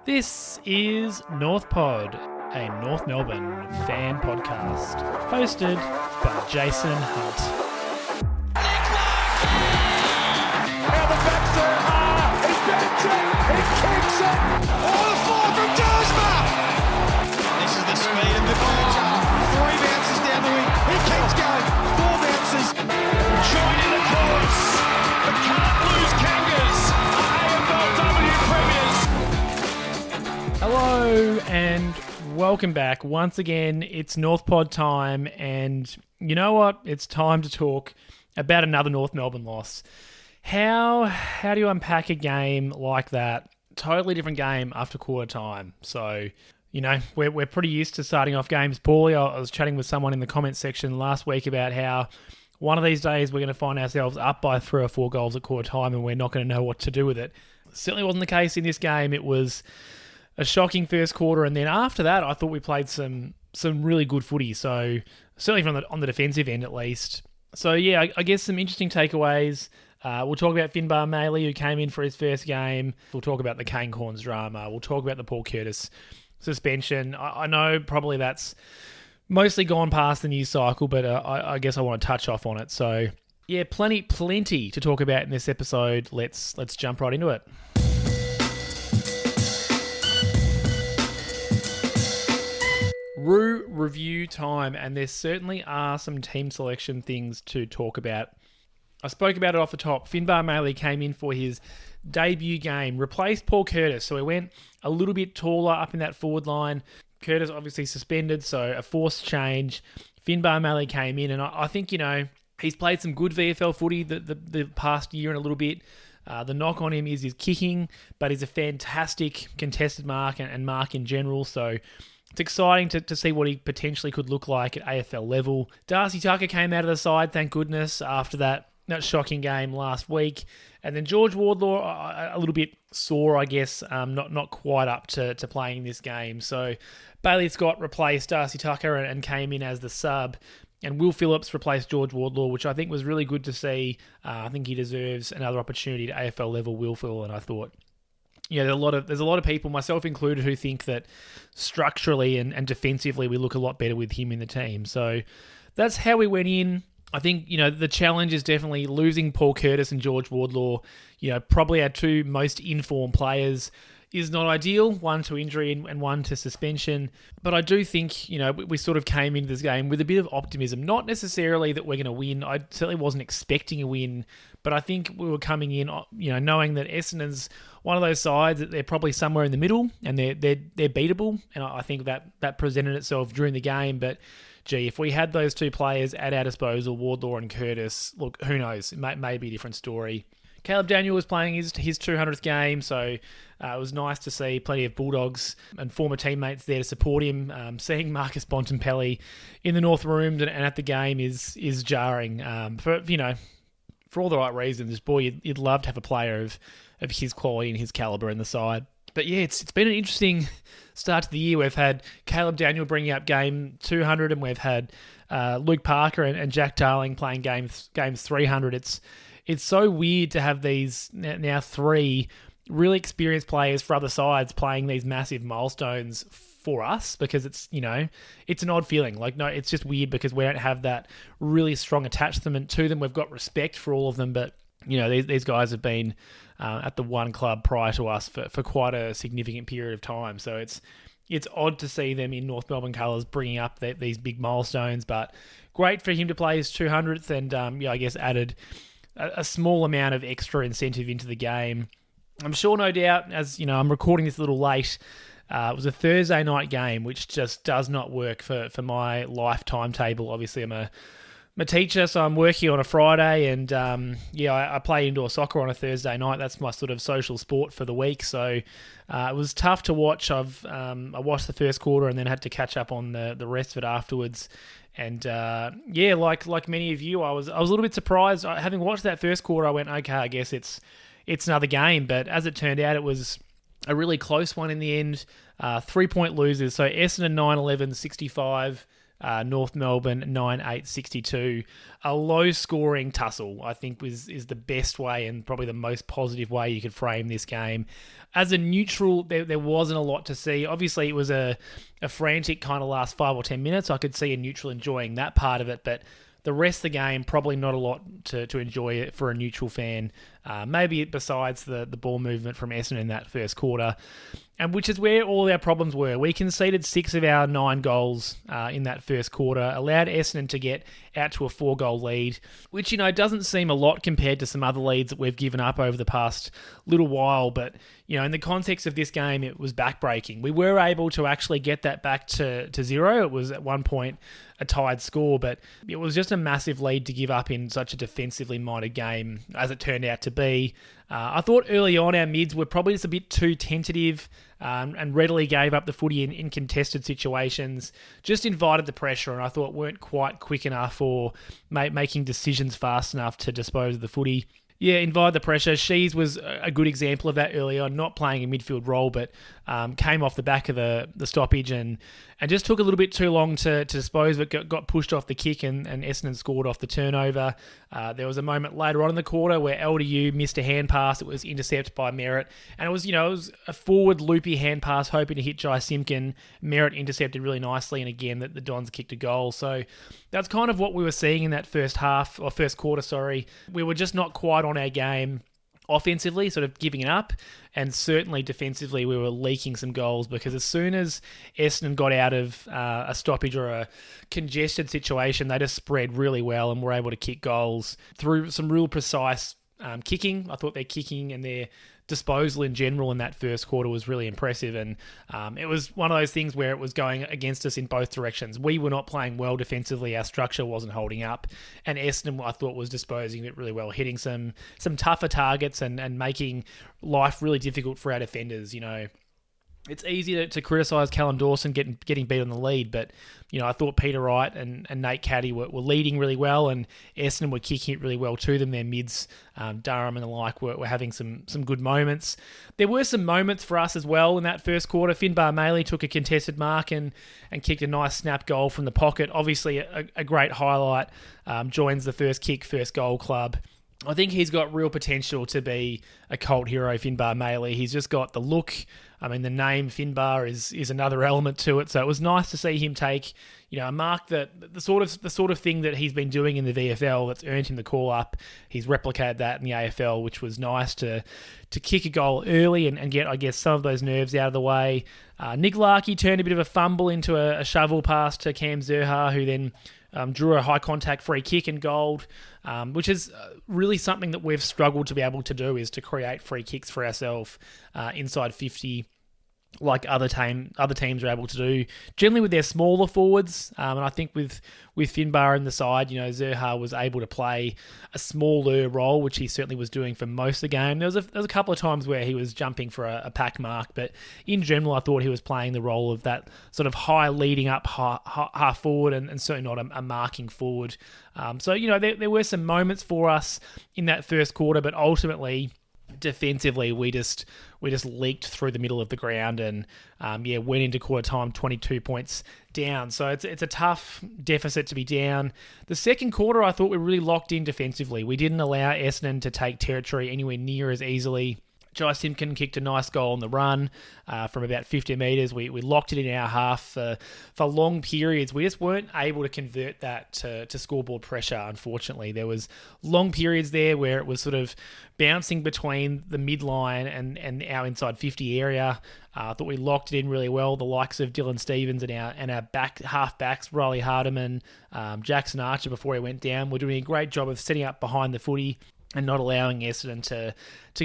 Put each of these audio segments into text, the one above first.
This is North Pod, a North Melbourne fan podcast, hosted by Jason Hunt. Now the back Zurhaar, he backs it, he kicks it, all the floor from Zurhaar. This is the speed of the ball. 3 bounces down the wing, he keeps going, 4 bounces. Joining the chorus, the Can't Lose Kangas, AFLW premiers. Hello and welcome back. Once again, it's North Pod time, and you know what? It's time to talk about another North Melbourne loss. How do you unpack a game like that? Totally different game after quarter time. So, you know, we're pretty used to starting off games poorly. I was chatting with someone in the comments section last week about how one of these days we're going to find ourselves up by 3 or 4 goals at quarter time and we're not going to know what to do with it. Certainly wasn't the case in this game. It was a shocking first quarter, and then after that, I thought we played some really good footy. So certainly on the defensive end, at least. So yeah, I guess some interesting takeaways. We'll talk about Maley, who came in for his first game. We'll talk about the Kane Cornes drama. We'll talk about the Paul Curtis suspension. I know probably that's mostly gone past the news cycle, but I guess I want to touch off on it. So yeah, plenty to talk about in this episode. Let's jump right into it. Review time, and there certainly are some team selection things to talk about. I spoke about it off the top. Maley came in for his debut game, replaced Paul Curtis, so he went a little bit taller up in that forward line. Curtis obviously suspended, so a forced change. Maley came in, and I think, you know, he's played some good VFL footy the past year and a little bit. The knock on him is his kicking, but he's a fantastic contested mark and mark in general, so it's exciting to see what he potentially could look like at AFL level. Darcy Tucker came out of the side, thank goodness, after that shocking game last week. And then George Wardlaw, a little bit sore, I guess, not quite up to playing this game. So Bailey Scott replaced Darcy Tucker and came in as the sub. And Will Phillips replaced George Wardlaw, which I think was really good to see. I think he deserves another opportunity at AFL level, WillPhil, and I thought, yeah, there's a lot of people, myself included, who think that structurally and defensively we look a lot better with him in the team. So that's how we went in. I think, you know, the challenge is definitely losing Paul Curtis and George Wardlaw. You know, probably our 2 most informed players is not ideal, one to injury and one to suspension. But I do think, you know, we sort of came into this game with a bit of optimism. Not necessarily that we're going to win. I certainly wasn't expecting a win, but I think we were coming in, you know, knowing that Essendon's one of those sides that they're probably somewhere in the middle and they're beatable. And I think that presented itself during the game. But gee, if we had those 2 players at our disposal, Wardlaw and Curtis, look, who knows? It may be a different story. Caleb Daniel was playing his 200th game, so it was nice to see plenty of Bulldogs and former teammates there to support him. Seeing Marcus Bontempelli in the North Room and at the game is jarring. For all the right reasons. Boy, you'd love to have a player of his quality and his calibre in the side. But yeah, it's been an interesting start to the year. We've had Caleb Daniel bringing up game 200, and we've had Luke Parker and Jack Darling playing games 300. It's so weird to have these now 3 really experienced players for other sides playing these massive milestones for us, because it's, you know, it's an odd feeling. Like, no, it's just weird because we don't have that really strong attachment to them. We've got respect for all of them, but, you know, these guys have been at the one club prior to us for quite a significant period of time. So it's odd to see them in North Melbourne colours bringing up these big milestones, but great for him to play his 200th and, I guess added a small amount of extra incentive into the game. I'm sure, no doubt, as you know, I'm recording this a little late. It was a Thursday night game, which just does not work for my life timetable. Obviously, I'm a teacher, so I'm working on a Friday, and I play indoor soccer on a Thursday night. That's my sort of social sport for the week. So it was tough to watch. I watched the first quarter and then had to catch up on the rest of it afterwards. And like many of you, I was a little bit surprised. Having watched that first quarter, I went, okay, I guess it's another game. But as it turned out, it was a really close one in the end. 3-point losers. So Essendon 9-11, 65. North Melbourne 9-8-62. A low-scoring tussle, I think, is the best way and probably the most positive way you could frame this game. As a neutral, there wasn't a lot to see. Obviously, it was a frantic kind of last 5 or 10 minutes. I could see a neutral enjoying that part of it, but the rest of the game, probably not a lot to enjoy it for a neutral fan. Maybe besides the ball movement from Essendon in that first quarter, and which is where all our problems were. We conceded 6 of our 9 goals in that first quarter, allowed Essendon to get out to a 4-goal lead, which, doesn't seem a lot compared to some other leads that we've given up over the past little while. But, in the context of this game, it was backbreaking. We were able to actually get that back to 0. It was at one point a tied score, but it was just a massive lead to give up in such a defensively minded game, as it turned out to be. I thought early on our mids were probably just a bit too tentative and readily gave up the footy in contested situations, just invited the pressure, and I thought weren't quite quick enough or making decisions fast enough to dispose of the footy. Yeah, invite the pressure. Sheezel was a good example of that early on, not playing a midfield role, but came off the back of the stoppage and just took a little bit too long to dispose of it, got pushed off the kick and Essendon scored off the turnover. There was a moment later on in the quarter where LDU missed a hand pass. It was intercepted by Merritt, and it was a forward loopy hand pass hoping to hit Jai Simpkin. Merritt intercepted really nicely, and again, the Dons kicked a goal. So that's kind of what we were seeing in that first quarter. We were just not quite on our game offensively, sort of giving it up, and certainly defensively we were leaking some goals, because as soon as Essendon got out of a stoppage or a congested situation, they just spread really well and were able to kick goals through some real precise kicking. I thought their kicking and their disposal in general in that first quarter was really impressive, and it was one of those things where it was going against us in both directions. We were not playing well defensively, our structure wasn't holding up, and Essendon, I thought, was disposing of it really well, hitting some tougher targets and making life really difficult for our defenders. It's easy to criticise Callum Dawson getting beat on the lead, but I thought Peter Wright and Nate Caddy were leading really well, and Essendon were kicking it really well to them. Their mids, Durham and the like, were having some good moments. There were some moments for us as well in that first quarter. Maley took a contested mark and kicked a nice snap goal from the pocket. Obviously, a great highlight. Joins the first kick, first goal club. I think he's got real potential to be a cult hero, Maley. He's just got the look. I mean, the name Finbar is another element to it. So it was nice to see him take, a mark that the sort of thing that he's been doing in the VFL that's earned him the call up. He's replicated that in the AFL, which was nice to kick a goal early and get, I guess, some of those nerves out of the way. Nick Larkey turned a bit of a fumble into a shovel pass to Cam Zurhaar, who then drew a high contact free kick and goaled, which is really something that we've struggled to be able to do, is to create free kicks for ourselves inside 50, like other teams are able to do, generally with their smaller forwards. And I think with Finbar in the side, Zurhaar was able to play a smaller role, which he certainly was doing for most of the game. There was a couple of times where he was jumping for a pack mark, but in general, I thought he was playing the role of that sort of high leading up half forward and certainly not a marking forward. So there were some moments for us in that first quarter, but ultimately, defensively, we just leaked through the middle of the ground and went into quarter time 22 points down. So it's a tough deficit to be down. The second quarter, I thought we really locked in defensively. We didn't allow Essendon to take territory anywhere near as easily. Jai Simpkin kicked a nice goal on the run from about 50 metres. We locked it in our half for long periods. We just weren't able to convert that to scoreboard pressure, unfortunately. There was long periods there where it was sort of bouncing between the midline and our inside 50 area. I thought we locked it in really well. The likes of Dylan Stevens and our half backs, Riley Hardeman, Jackson Archer before he went down, were doing a great job of setting up behind the footy and not allowing Essendon to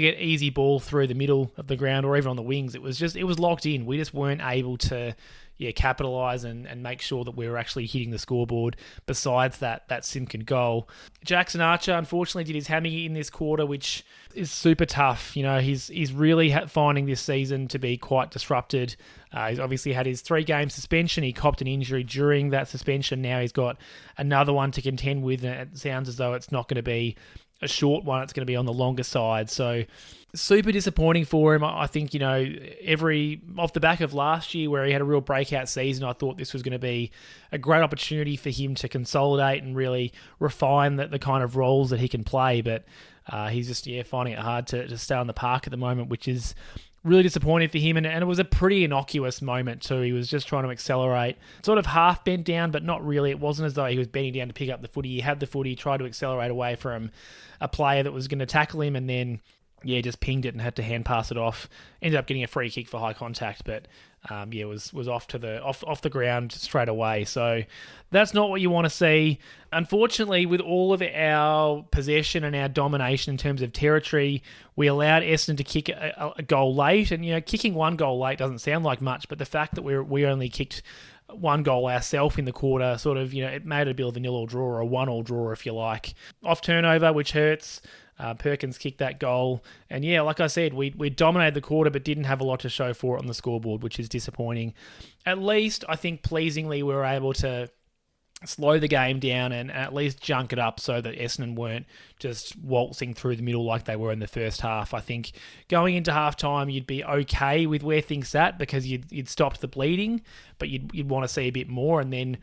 get easy ball through the middle of the ground or even on the wings. It was locked in. We just weren't able to capitalise and make sure that we were actually hitting the scoreboard besides that Simpkin goal. Jackson Archer unfortunately did his hammy in this quarter, which is super tough. He's really finding this season to be quite disrupted. He's obviously had his 3-game suspension. He copped an injury during that suspension. Now he's got another one to contend with, and it sounds as though it's not going to be a short one. It's going to be on the longer side. So super disappointing for him. I think, off the back of last year where he had a real breakout season, I thought this was going to be a great opportunity for him to consolidate and really refine the kind of roles that he can play. But he's just, finding it hard to stay on the park at the moment, which is really disappointing for him. And it was a pretty innocuous moment too. He was just trying to accelerate, sort of half bent down, but not really. It wasn't as though he was bending down to pick up the footy. He had the footy, tried to accelerate away from a player that was going to tackle him, and then just pinged it and had to hand pass it off. Ended up getting a free kick for high contact, but was off the ground straight away. So that's not what you want to see. Unfortunately, with all of our possession and our domination in terms of territory, we allowed Essendon to kick a goal late. And kicking one goal late doesn't sound like much, but the fact that we only kicked one goal ourselves in the quarter, sort of, it made it a bit of a 0-0 draw or a 1-1 draw, if you like. Off turnover, which hurts. Perkins kicked that goal. And like I said, we dominated the quarter but didn't have a lot to show for it on the scoreboard, which is disappointing. At least, I think, pleasingly, we were able to slow the game down and at least junk it up so that Essendon weren't just waltzing through the middle like they were in the first half. I think going into halftime, you'd be okay with where things sat because you'd stopped the bleeding, but you'd want to see a bit more. And then,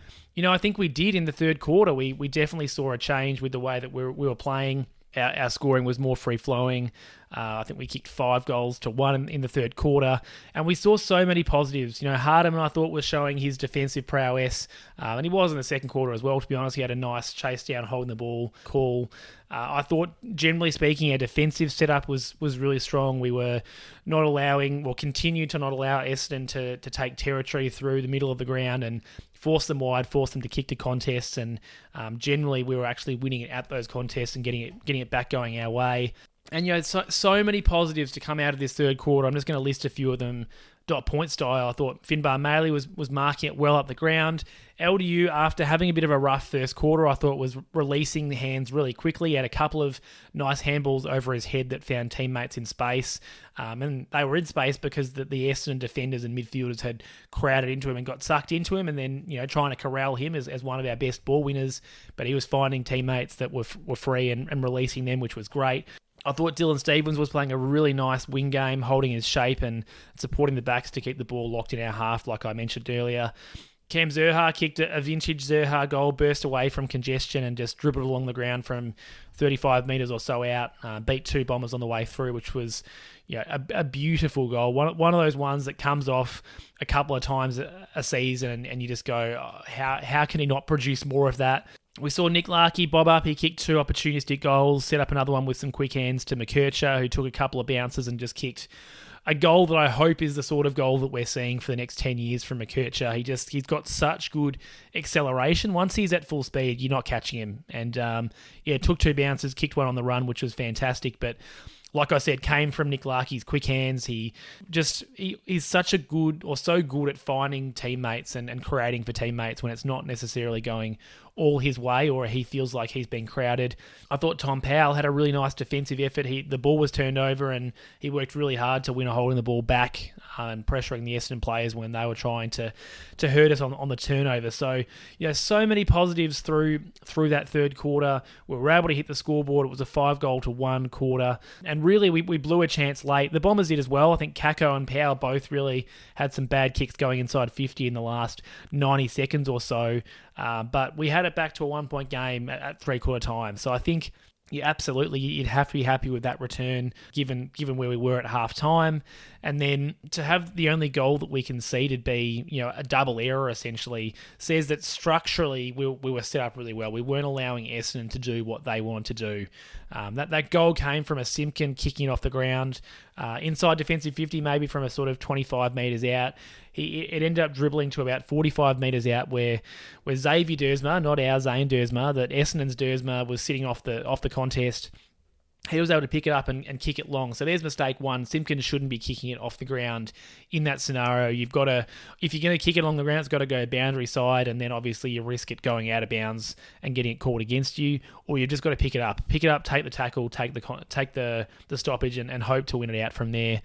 I think we did in the third quarter. We definitely saw a change with the way that we were playing. Our scoring was more free-flowing. I think we kicked 5 goals to 1 in the third quarter. And we saw so many positives. Hardeman, I thought, was showing his defensive prowess. And he was in the second quarter as well, to be honest. He had a nice chase down, holding the ball call. I thought, generally speaking, our defensive setup was really strong. We were not allowing, or continued to not allow Essendon to take territory through the middle of the ground and force them wide, force them to kick to contests, and generally we were actually winning it at those contests and getting it back going our way. And so many positives to come out of this third quarter. I'm just going to list a few of them. Dot point style, I thought Maley was marking it well up the ground. LDU, after having a bit of a rough first quarter, I thought was releasing the hands really quickly. He had a couple of nice handballs over his head that found teammates in space. And they were in space because the Essendon defenders and midfielders had crowded into him and got sucked into him, and then trying to corral him as one of our best ball winners. But he was finding teammates that were free and releasing them, which was great. I thought Dylan Stephens was playing a really nice wing game, holding his shape and supporting the backs to keep the ball locked in our half, like I mentioned earlier. Cam Zurhaar kicked a vintage Zurhaar goal, burst away from congestion and just dribbled along the ground from 35 metres or so out, beat 2 Bombers on the way through, which was a beautiful goal. One of those ones that comes off a couple of times a season and you just go, how can he not produce more of that? We saw Nick Larkey bob up. He kicked 2 opportunistic goals, set up another one with some quick hands to McKercher, who took a couple of bounces and just kicked a goal that I hope is the sort of goal that we're seeing for the next 10 years from McKercher. He's got such good acceleration. Once he's at full speed, you're not catching him. And took 2 bounces, kicked 1 on the run, which was fantastic. But like I said, came from Nick Larkey's quick hands. He's such a good, or so good at finding teammates and creating for teammates when it's not necessarily going all his way or he feels like he's been crowded. I thought Tom Powell had a really nice defensive effort. The ball was turned over and he worked really hard to win a holding the ball back and pressuring the Essendon players when they were trying to hurt us on the turnover. So, so many positives through that third quarter. We were able to hit the scoreboard. It was a 5-1 quarter. And really, we blew a chance late. The Bombers did as well. I think Kako and Powell both really had some bad kicks going inside 50 in the last 90 seconds or so. But we had it back to a 1-point game at 3/4 time. So I think, absolutely, you'd have to be happy with that return, given where we were at half time. And then to have the only goal that we conceded be, a double error essentially, says that structurally we were set up really well. We weren't allowing Essendon to do what they wanted to do. That goal came from a Simpkin kicking off the ground, inside defensive 50, maybe from a sort of 25 metres out. It ended up dribbling to about 45 metres out where Xavier Dersma, not our Zane Dersma, that Essendon's Dersma was sitting off the contest. He was able to pick it up and kick it long. So there's mistake 1. Simpkin shouldn't be kicking it off the ground in that scenario. If you're going to kick it along the ground, it's got to go boundary side, and then obviously you risk it going out of bounds and getting it called against you, or you've just got to pick it up, take the tackle, take the stoppage, and hope to win it out from there.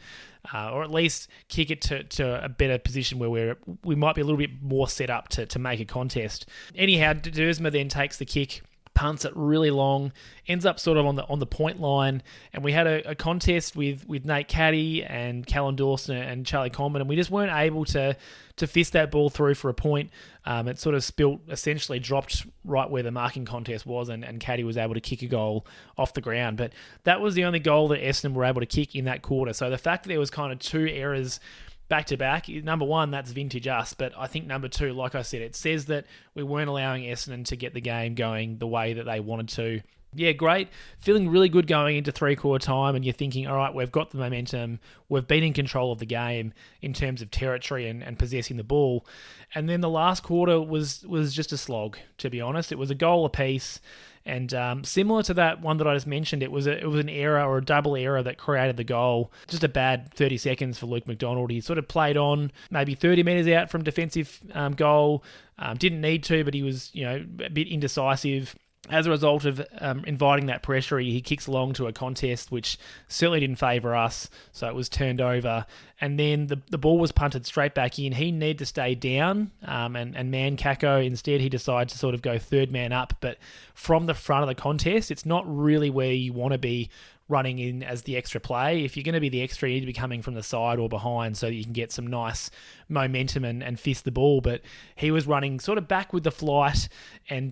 Or at least kick it to a better position where we might be a little bit more set up to make a contest. Anyhow, Dersma then takes the kick punts it really long, ends up sort of on the point line, and we had a contest with Nate Caddy and Callum Dawson and Charlie Coleman, and we just weren't able to fist that ball through for a point. It sort of essentially dropped right where the marking contest was, and Caddy was able to kick a goal off the ground. But that was the only goal that Essendon were able to kick in that quarter. So the fact that there was kind of 2 errors back-to-back, number one, that's vintage us, but I think number two, like I said, it says that we weren't allowing Essendon to get the game going the way that they wanted to. Yeah, great. Feeling really good going into 3-quarter time, and you're thinking, all right, we've got the momentum. We've been in control of the game in terms of territory and possessing the ball. And then the last quarter was just a slog, to be honest. It was a goal apiece. And similar to that one that I just mentioned, it was an error or a double error that created the goal. Just a bad 30 seconds for Luke McDonald. He sort of played on maybe 30 metres out from defensive goal. Didn't need to, but he was a bit indecisive. As a result of inviting that pressure, he kicks along to a contest, which certainly didn't favour us, so it was turned over. And then the ball was punted straight back in. He needed to stay down and man Kako. Instead, he decided to sort of go third man up. But from the front of the contest, it's not really where you want to be running in as the extra play. If you're going to be the extra, you need to be coming from the side or behind so that you can get some nice momentum and fist the ball. But he was running sort of back with the flight and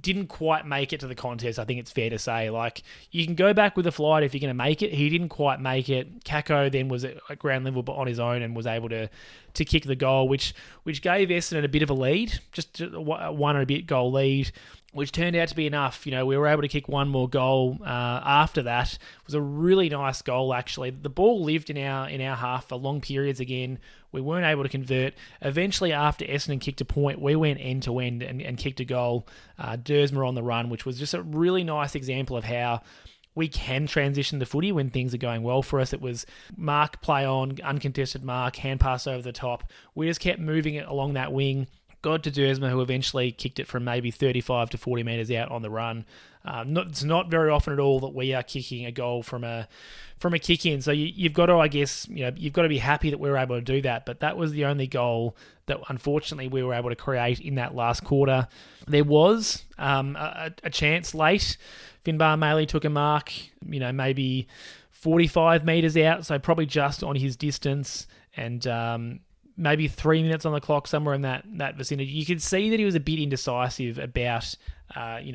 didn't quite make it to the contest, I think it's fair to say. Like, you can go back with the flight if you're going to make it. He didn't quite make it. Kako then was at ground level but on his own and was able to kick the goal, which gave Essendon a bit of a lead, just a 1 and a bit goal lead, which turned out to be enough. We were able to kick one more goal after that. It was a really nice goal, actually. The ball lived in our half for long periods again. We weren't able to convert. Eventually, after Essendon kicked a point, we went end-to-end and kicked a goal. Dersma on the run, which was just a really nice example of how we can transition the footy when things are going well for us. It was mark, play on, uncontested mark, hand pass over the top. We just kept moving it along that wing. Got to Dersma, who eventually kicked it from maybe 35 to 40 metres out on the run. It's not very often at all that we are kicking a goal from a kick-in. So you've got to, I guess, you've got to be happy that we were able to do that. But that was the only goal that, unfortunately, we were able to create in that last quarter. There was a chance late. Finbar Maley took a mark, maybe 45 metres out, so probably just on his distance, and maybe 3 minutes on the clock, somewhere in that vicinity. You could see that he was a bit indecisive about,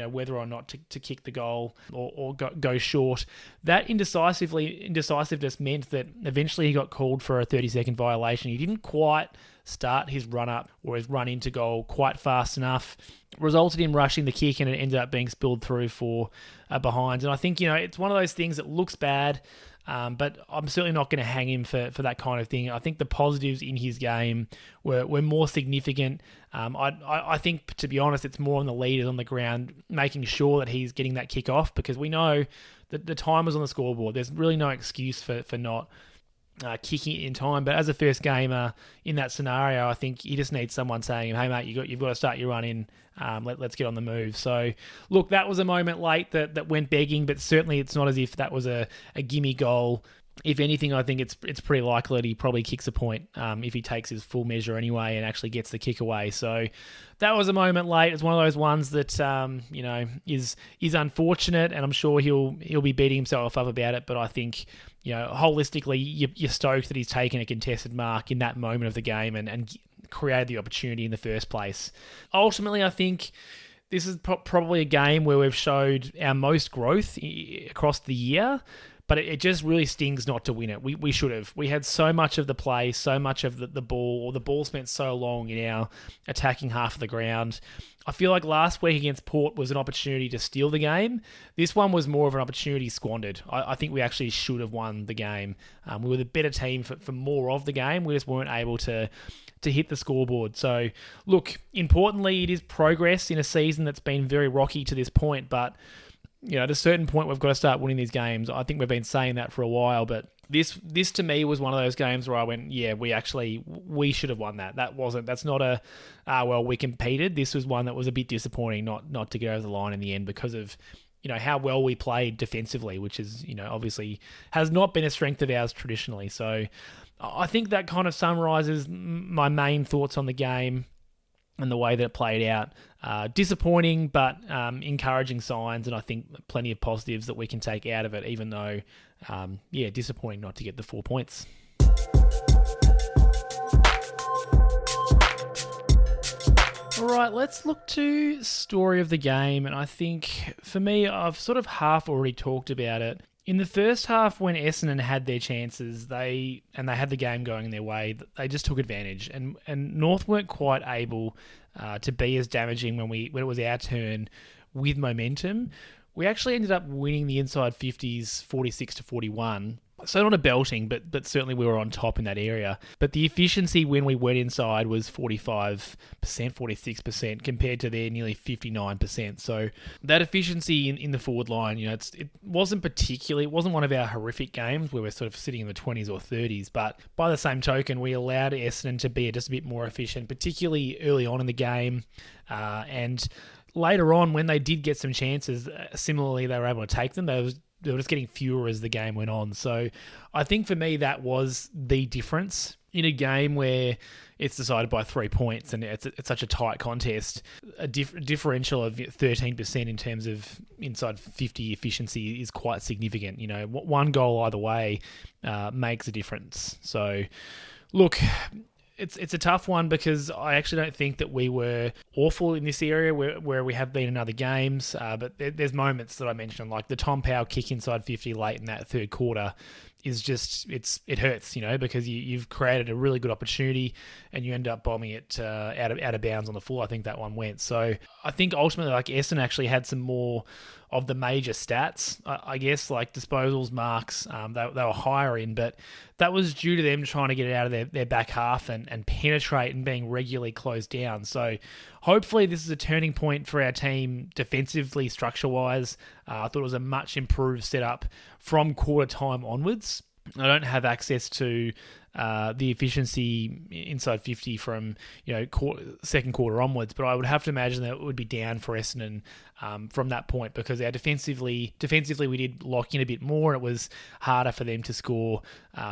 whether or not to kick the goal or go short. That indecisiveness meant that eventually he got called for a 30-second violation. He didn't quite start his run-up or his run into goal quite fast enough. Resulted in rushing the kick, and it ended up being spilled through for a behind. And I think, it's one of those things that looks bad, but I'm certainly not going to hang him for that kind of thing. I think the positives in his game were more significant. I think, to be honest, it's more on the leaders on the ground, making sure that he's getting that kick off, because we know that the time was on the scoreboard. There's really no excuse for not kicking it in time. But as a first gamer in that scenario, I think he just needs someone saying, hey mate, you've got to start your run in. Let's get on the move. So look, that was a moment late that went begging, but certainly it's not as if that was a gimme goal. If anything, I think it's pretty likely that he probably kicks a point if he takes his full measure anyway and actually gets the kick away. So that was a moment late. It's one of those ones that is unfortunate, and I'm sure he'll be beating himself up about it. But I think, holistically, you're stoked that he's taken a contested mark in that moment of the game and created the opportunity in the first place. Ultimately, I think this is probably a game where we've showed our most growth across the year. But it just really stings not to win it. We should have. We had so much of the play, so much of the ball, or the ball spent so long in our attacking half of the ground. I feel like last week against Port was an opportunity to steal the game. This one was more of an opportunity squandered. I think we actually should have won the game. We were the better team for more of the game. We just weren't able to hit the scoreboard. So, look, importantly, it is progress in a season that's been very rocky to this point, but at a certain point, we've got to start winning these games. I think we've been saying that for a while, but this to me was one of those games where I went, yeah, we should have won that. That's not we competed. This was one that was a bit disappointing not to get over the line in the end because of, how well we played defensively, which is, obviously has not been a strength of ours traditionally. So I think that kind of summarises my main thoughts on the game and the way that it played out. Disappointing, but encouraging signs, and I think plenty of positives that we can take out of it, even though, disappointing not to get the 4 points. All right, let's look to story of the game, and I think, for me, I've sort of half already talked about it. In the first half, when Essendon had their chances, they had the game going their way, they just took advantage, and North weren't quite able to be as damaging when it was our turn with momentum. We actually ended up winning the inside 50s 46-41. So not a belting, but certainly we were on top in that area. But the efficiency when we went inside was 45%, 46% compared to their nearly 59%. So that efficiency in the forward line, it wasn't one of our horrific games where we're sort of sitting in the 20s or 30s. But by the same token, we allowed Essendon to be just a bit more efficient, particularly early on in the game. And later on, when they did get some chances, similarly, they were able to take them. They were just getting fewer as the game went on. So I think for me, that was the difference in a game where it's decided by 3 points and it's such a tight contest. A differential of 13% in terms of inside 50 efficiency is quite significant. One goal either way makes a difference. So look, it's a tough one because I actually don't think that we were awful in this area where we have been in other games. But there's moments that I mentioned, like the Tom Powell kick inside 50 late in that third quarter is just, it hurts, because you've created a really good opportunity and you end up bombing it out of bounds on the full. I think that one went. So I think ultimately, like, Essendon actually had some more of the major stats, I guess, like disposals, marks, they were higher in, but that was due to them trying to get it out of their back half and penetrate and being regularly closed down. So hopefully this is a turning point for our team defensively, structure-wise. I thought it was a much improved setup from quarter time onwards. I don't have access to the efficiency inside 50 from second quarter onwards, but I would have to imagine that it would be down for Essendon from that point, because our defensively we did lock in a bit more and it was harder for them to score,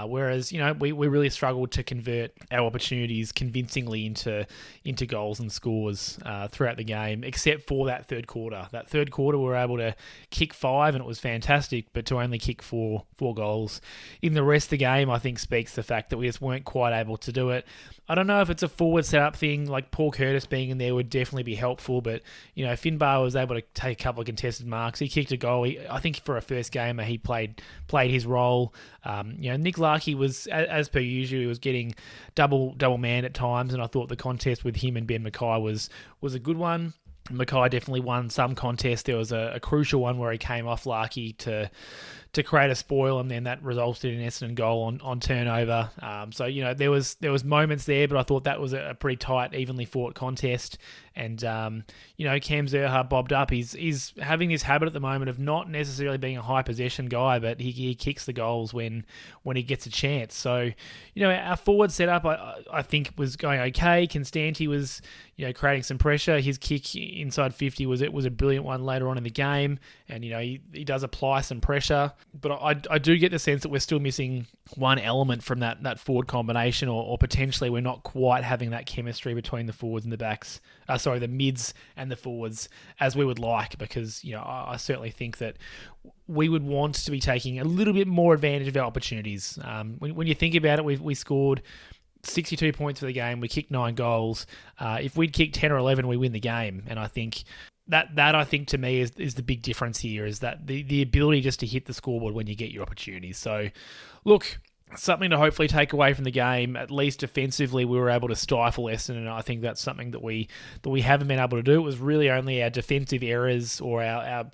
whereas we really struggled to convert our opportunities convincingly into goals and scores throughout the game, except for that third quarter. That third quarter we were able to kick 5 and it was fantastic, but to only kick four goals in the rest of the game, I think speaks to the fact that we just weren't quite able to do it. I don't know if it's a forward setup thing, like Paul Curtis being in there would definitely be helpful, but Finbar was able to take a couple of contested marks. He kicked a goal. I think for a first gamer, he played his role. Nick Larkey was, as per usual, he was getting double man at times, and I thought the contest with him and Ben Mackay was a good one. Mackay definitely won some contest. There was a crucial one where he came off Larkey to create a spoil, and then that resulted in an Essendon goal on turnover. So there was moments there, but I thought that was a pretty tight, evenly fought contest. And Cam Zurhaar bobbed up. He's having this habit at the moment of not necessarily being a high possession guy, but he kicks the goals when he gets a chance. So our forward setup I think was going okay. Constanti was creating some pressure. His kick inside 50 was a brilliant one later on in the game, and he does apply some pressure. But I do get the sense that we're still missing one element from that forward combination, or potentially we're not quite having that chemistry between the forwards and the backs. The mids and the forwards as we would like, because I certainly think that we would want to be taking a little bit more advantage of our opportunities. When you think about it, we scored 62 points for the game. We kicked 9 goals. If we'd kicked 10 or 11, we win the game. And I think that I think to me is the big difference here, is that the ability just to hit the scoreboard when you get your opportunities. So, look, something to hopefully take away from the game. At least defensively, we were able to stifle Essendon, and I think that's something that we haven't been able to do. It was really only our defensive errors or our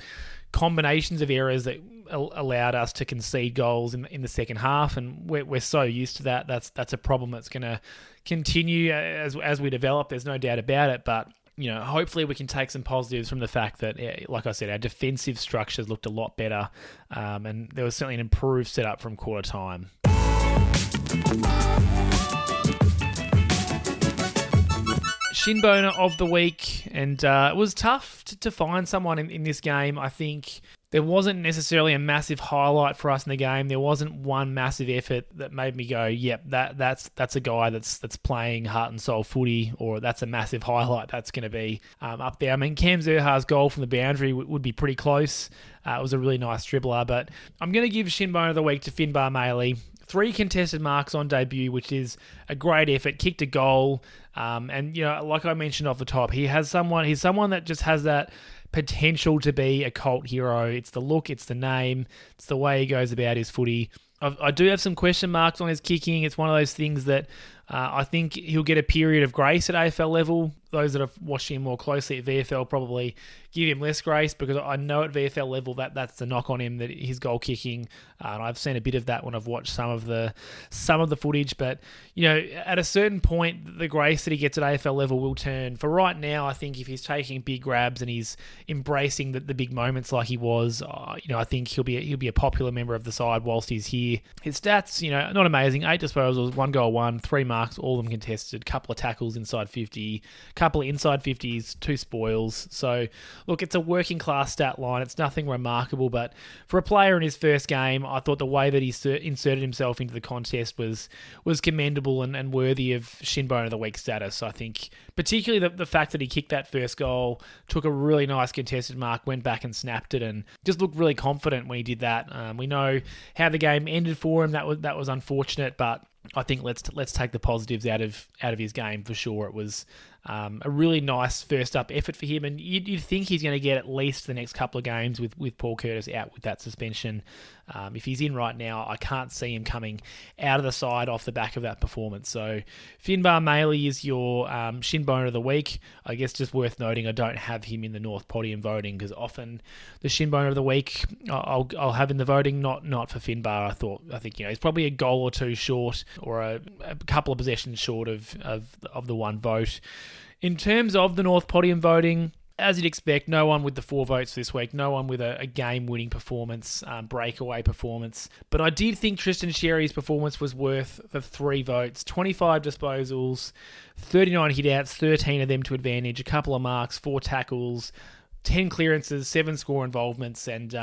combinations of errors that allowed us to concede goals in the second half, and we're so used to that. That's a problem that's going to continue as we develop. There's no doubt about it, but hopefully we can take some positives from the fact that, like I said, our defensive structures looked a lot better, and there was certainly an improved setup from quarter time. Shinboner of the week, and it was tough to find someone in this game. I think There wasn't necessarily a massive highlight for us in the game. There wasn't one massive effort that made me go, yep, that's a guy that's playing heart and soul footy, or that's a massive highlight that's going to be up there. I mean, Cam Zurhaar's goal from the boundary would be pretty close. It was a really nice dribbler, but I'm going to give Shinboner of the week to Finbar Maley. 3 contested marks on debut, which is a great effort. Kicked a goal, and like I mentioned off the top, he's someone that just has that potential to be a cult hero. It's the look, it's the name, it's the way he goes about his footy. I do have some question marks on his kicking. It's one of those things that I think he'll get a period of grace at AFL level. Those that have watched him more closely at VFL probably give him less grace, because I know at VFL level that's the knock on him, that his goal kicking. And I've seen a bit of that when I've watched some of the footage. But at a certain point, the grace that he gets at AFL level will turn. For right now, I think if he's taking big grabs and he's embracing the big moments like he was, I think he'll be a popular member of the side whilst he's here. His stats, not amazing. 8 disposals, 1 goal, 1, 3 marks, all of them contested. Couple of tackles inside 50. Couple of inside 50s, 2 spoils. So, look, it's a working class stat line. It's nothing remarkable, but for a player in his first game, I thought the way that he inserted himself into the contest was commendable and worthy of Shinboner of the week status. I think particularly the fact that he kicked that first goal, took a really nice contested mark, went back and snapped it, and just looked really confident when he did that. We know how the game ended for him. That was unfortunate, but I think let's take the positives out of his game for sure. It was a really nice first up effort for him, and you'd think he's going to get at least the next couple of games with Paul Curtis out with that suspension. If he's in right now, I can't see him coming out of the side off the back of that performance. So Finbar Maley is your Shinboner of the week. I guess just worth noting, I don't have him in the North podium voting, because often the Shinboner of the week I'll have in the voting, not for Finbar. I think he's probably a goal or 2 short, or a couple of possessions short of the 1 vote. In terms of the North podium voting, as you'd expect, no one with the 4 votes this week, no one with a game-winning performance, breakaway performance. But I did think Tristan Xerri's performance was worth the 3 votes. 25 disposals, 39 hit-outs, 13 of them to advantage, a couple of marks, 4 tackles, 10 clearances, 7 score involvements, and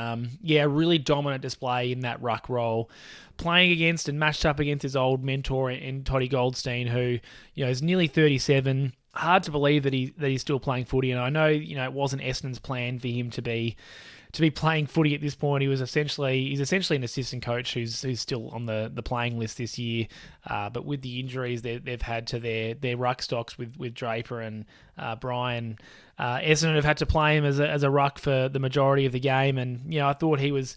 really dominant display in that ruck role. Playing against and matched up against his old mentor in Toddy Goldstein, who is nearly 37. Hard to believe that he's still playing footy, and I know it wasn't Essendon's plan for him to be playing footy at this point. He's essentially an assistant coach who's still on the playing list this year, but with the injuries they've had to their ruck stocks with Draper and Brian, Essendon have had to play him as a ruck for the majority of the game, and I thought he was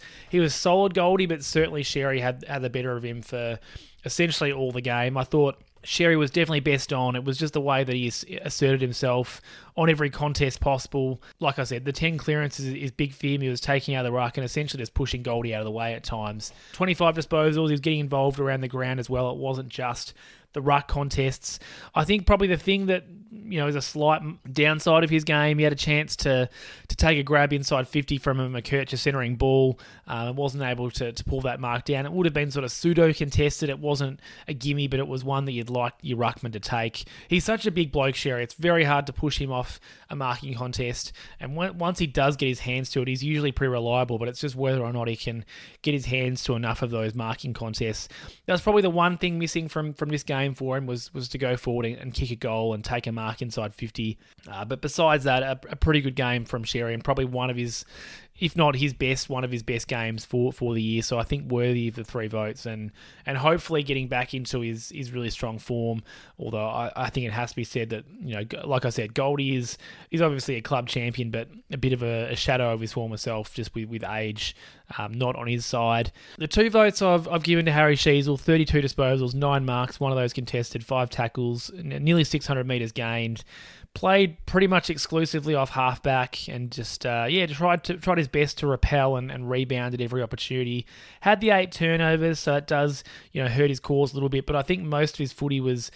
solid Goldie, but certainly Xerri had the better of him for essentially all the game. I thought Xerri was definitely best on. It was just the way that he asserted himself on every contest possible. Like I said, the 10 clearances is big for him. He was taking out the ruck and essentially just pushing Goldie out of the way at times. 25 disposals. He was getting involved around the ground as well. It wasn't just the ruck contests. I think probably the thing that is a slight downside of his game, he had a chance to take a grab inside 50 from a McKercher centering ball, wasn't able to pull that mark down. It would have been sort of pseudo contested. It wasn't a gimme, but it was one that you'd like your ruckman to take. He's such a big bloke, Xerri. It's very hard to push him off a marking contest, and once he does get his hands to it, he's usually pretty reliable, but it's just whether or not he can get his hands to enough of those marking contests. That's probably the one thing missing from this game for him was to go forward and kick a goal and take a mark inside 50. But besides that, a pretty good game from Xerri, and probably one of his, if not his best, one of his best games for the year. So I think worthy of the 3 votes, and hopefully getting back into his really strong form. Although I think it has to be said that, like I said, Goldie is obviously a club champion, but a bit of a shadow of his former self just with age, not on his side. The 2 votes I've given to Harry Sheezel: 32 disposals, 9 marks, 1 of those contested, 5 tackles, nearly 600 metres gained. Played pretty much exclusively off halfback and just tried his best to repel and rebound at every opportunity. Had the 8 turnovers, so it does hurt his cause a little bit. But I think most of his footy was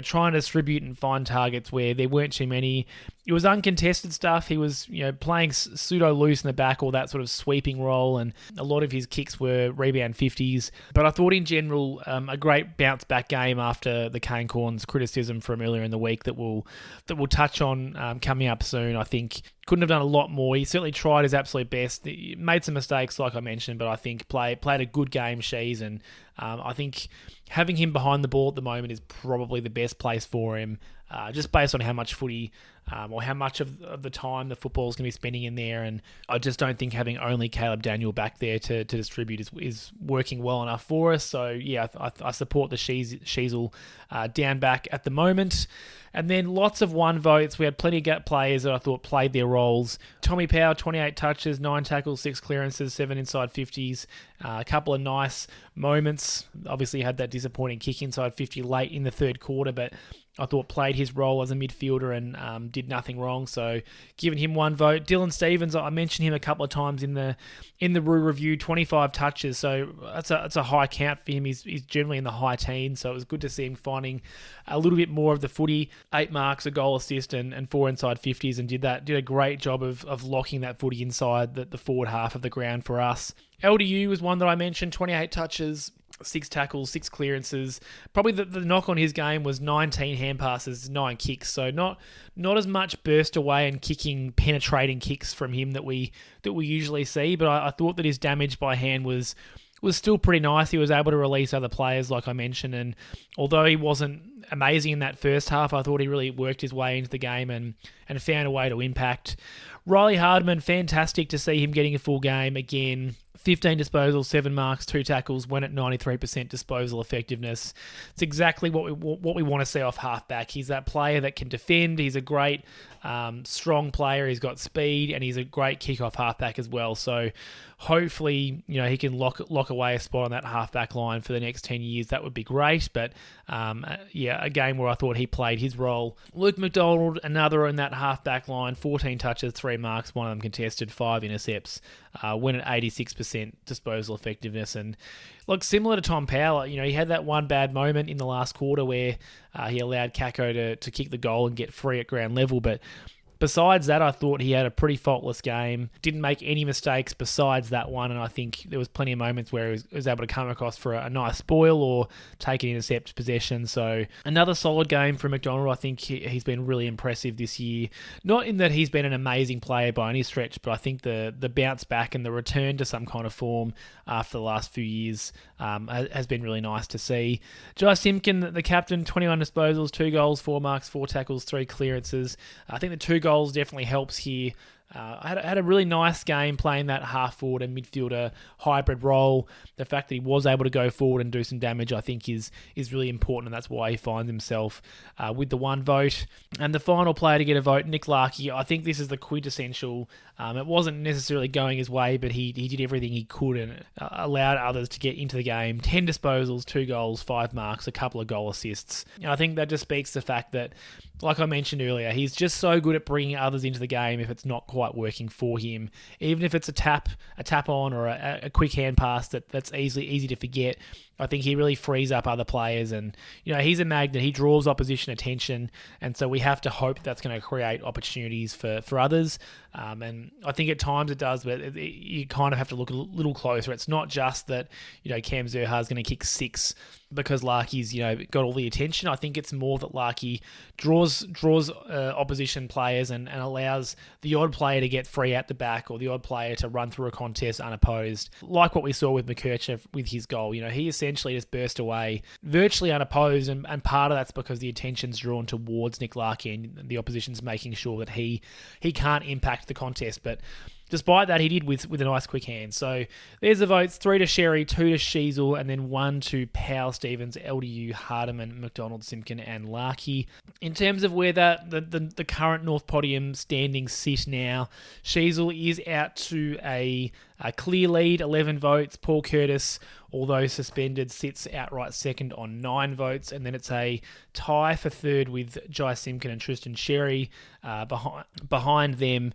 trying to distribute and find targets where there weren't too many. It was uncontested stuff. He was playing pseudo loose in the back, or that sort of sweeping role, and a lot of his kicks were rebound 50s. But I thought in general a great bounce back game after the Kane Cornes criticism from earlier in the week that we'll touch on coming up soon. I think couldn't have done a lot more. He certainly tried his absolute best. He made some mistakes, like I mentioned, but I think played a good game, Sheezel, and I think having him behind the ball at the moment is probably the best place for him, just based on how much footy or how much of the time the football's going to be spending in there. And I just don't think having only Caleb Daniel back there to distribute is working well enough for us. So, yeah, I support the Sheezel down back at the moment. And then lots of one votes. We had plenty of players that I thought played their roles. Tommy Powell, 28 touches, 9 tackles, 6 clearances, 7 inside 50s. A couple of nice moments. Obviously had that disappointing kick inside 50 late in the third quarter, but I thought played his role as a midfielder and did nothing wrong. So giving him 1 vote. Dylan Stephens, I mentioned him a couple of times in the Roo review, 25 touches. So that's a high count for him. He's generally in the high teens, so it was good to see him finding a little bit more of the footy. 8 marks, a goal assist, and 4 inside 50s, and did a great job of locking that footy inside the forward half of the ground for us. LDU was one that I mentioned, 28 touches, 6 tackles, 6 clearances. Probably the knock on his game was 19 hand passes, 9 kicks. So not as much burst away and kicking, penetrating kicks from him that we usually see. But I thought that his damage by hand was still pretty nice. He was able to release other players, like I mentioned, and although he wasn't amazing in that first half, I thought he really worked his way into the game and found a way to impact. Riley Hardeman, fantastic to see him getting a full game again. 15 disposals, 7 marks, 2 tackles, went at 93% disposal effectiveness. It's exactly what we want to see off halfback. He's that player that can defend. He's a great, strong player. He's got speed, and he's a great kick-off halfback as well. So hopefully, he can lock away a spot on that halfback line for the next 10 years. That would be great. But a game where I thought he played his role. Luke McDonald, another in that halfback line, 14 touches, 3 marks, 1 of them contested, 5 intercepts. Went at 86% disposal effectiveness, and similar to Tom Powell, he had that one bad moment in the last quarter where he allowed Kako to kick the goal and get free at ground level, but besides that, I thought he had a pretty faultless game. Didn't make any mistakes besides that one, and I think there was plenty of moments where he was able to come across for a nice spoil or take an intercept possession. So another solid game for McDonald. I think he's been really impressive this year. Not in that he's been an amazing player by any stretch, but I think the bounce back and the return to some kind of form after the last few years has been really nice to see. Jai Simpkin, the captain, 21 disposals, 2 goals, 4 marks, 4 tackles, 3 clearances. I think the 2 goals definitely helps here. Had a really nice game playing that half forward and midfielder hybrid role. The fact that he was able to go forward and do some damage, I think, is really important, and that's why he finds himself with the 1 vote. And the final player to get a vote, Nick Larkey. I think this is the quintessential. It wasn't necessarily going his way, but he did everything he could and allowed others to get into the game. 10 disposals, 2 goals, 5 marks, a couple of goal assists. I think that just speaks to the fact that, like I mentioned earlier, he's just so good at bringing others into the game if it's not quite working for him. Even if it's a tap on or a quick hand pass that's easy to forget, I think he really frees up other players, and he's a magnet. He draws opposition attention, and so we have to hope that's going to create opportunities for others. And I think at times it does, but you kind of have to look a little closer. It's not just that Cam Zurhaar is going to kick 6 because Larkey's got all the attention. I think it's more that Larkey draws opposition players and allows the odd player to get free at the back or the odd player to run through a contest unopposed, like what we saw with McKercher with his goal. He essentially just burst away virtually unopposed, and part of that's because the attention's drawn towards Nick Larkey and the opposition's making sure that he can't impact the contest. But despite that, he did with a nice quick hand. So there's the votes: 3 to Xerri, 2 to Sheezel, and then 1 to Powell, Stephens, LDU, Hardeman, McDonald, Simpkin, and Larkey. In terms of where the current North Podium standings sit now, Sheezel is out to a clear lead, 11 votes. Paul Curtis, although suspended, sits outright second on 9 votes, and then it's a tie for third with Jai Simpkin and Tristan Xerri. Behind them,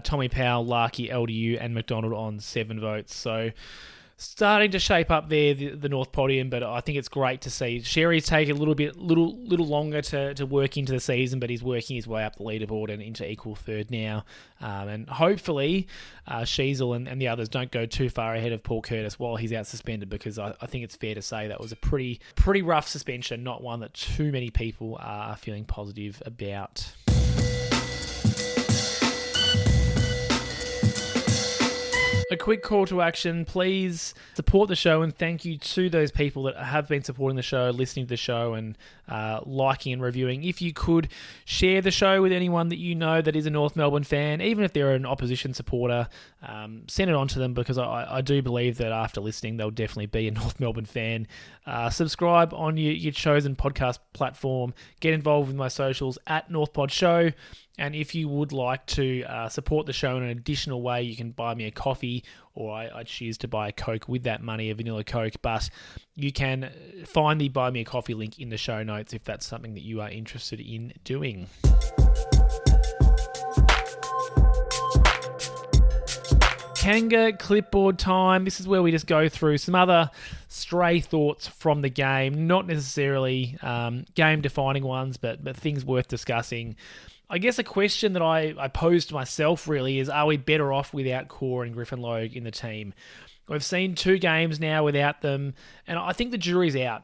Tommy Powell, Larkey, LDU, and McDonald on 7 votes. So starting to shape up there, the North Podium, but I think it's great to see. Xerri's taken a little longer to work into the season, but he's working his way up the leaderboard and into equal third now. And hopefully Sheezel and the others don't go too far ahead of Paul Curtis while he's out suspended, because I think it's fair to say that was a pretty rough suspension, not one that too many people are feeling positive about. A quick call to action, please support the show, and thank you to those people that have been supporting the show, listening to the show, and liking and reviewing. If you could share the show with anyone that you know that is a North Melbourne fan, even if they're an opposition supporter, send it on to them, because I do believe that after listening, they'll definitely be a North Melbourne fan. Subscribe on your chosen podcast platform. Get involved with my socials at NorthPod Show. And if you would like to support the show in an additional way, you can buy me a coffee, or I choose to buy a Coke with that money, a vanilla Coke. But you can find the Buy Me a Coffee link in the show notes if that's something that you are interested in doing. Kanga clipboard time. This is where we just go through some other stray thoughts from the game, not necessarily game-defining ones, but things worth discussing. I guess a question that I posed to myself really is, are we better off without Core and Griffin Logue in the team? We've seen 2 games now without them, and I think the jury's out.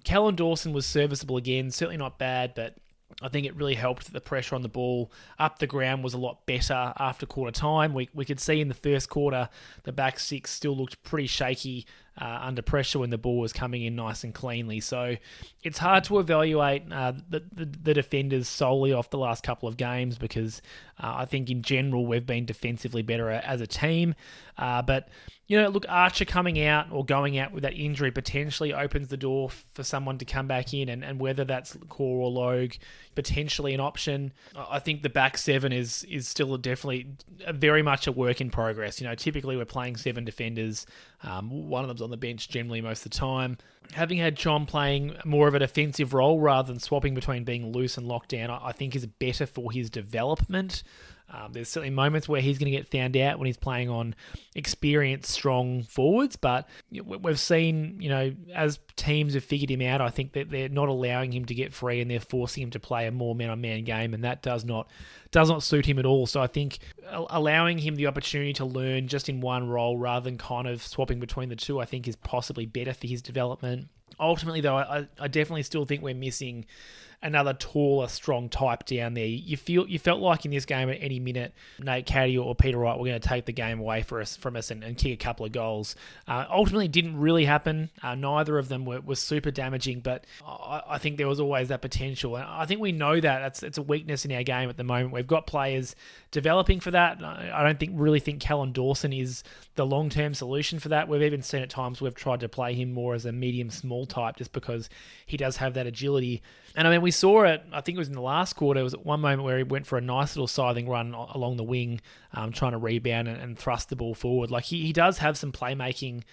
Callum Dawson was serviceable again, certainly not bad, but I think it really helped that the pressure on the ball up the ground was a lot better after quarter time. We could see in the first quarter the back 6 still looked pretty shaky under pressure when the ball was coming in nice and cleanly. So it's hard to evaluate the defenders solely off the last couple of games, because I think in general we've been defensively better as a team. But look, Archer coming out or going out with that injury potentially opens the door for someone to come back in, and whether that's Core or Logue, potentially an option. I think the back 7 is still definitely very much a work in progress. Typically we're playing 7 defenders. One of them's on the bench generally most of the time. Having had Chom playing more of a defensive role rather than swapping between being loose and locked down, I think is better for his development. There's certainly moments where he's going to get found out when he's playing on experienced, strong forwards, but we've seen, as teams have figured him out, I think that they're not allowing him to get free and they're forcing him to play a more man-on-man game, and that does not suit him at all. So I think allowing him the opportunity to learn just in one role rather than kind of swapping between the two, I think is possibly better for his development. Ultimately, though, I definitely still think we're missing another taller, strong type down there. You felt like in this game at any minute, Nate Caddy or Peter Wright were going to take the game away from us and kick a couple of goals. Ultimately, it didn't really happen. Neither of them were super damaging, but I think there was always that potential. And I think we know that. It's a weakness in our game at the moment. We've got players developing for that. I don't really think Callum Dawson is the long-term solution for that. We've even seen at times we've tried to play him more as a medium-small type just because he does have that agility. And I mean, we saw it, I think it was in the last quarter, it was at one moment where he went for a nice little scything run along the wing, trying to rebound and thrust the ball forward. Like he does have some playmaking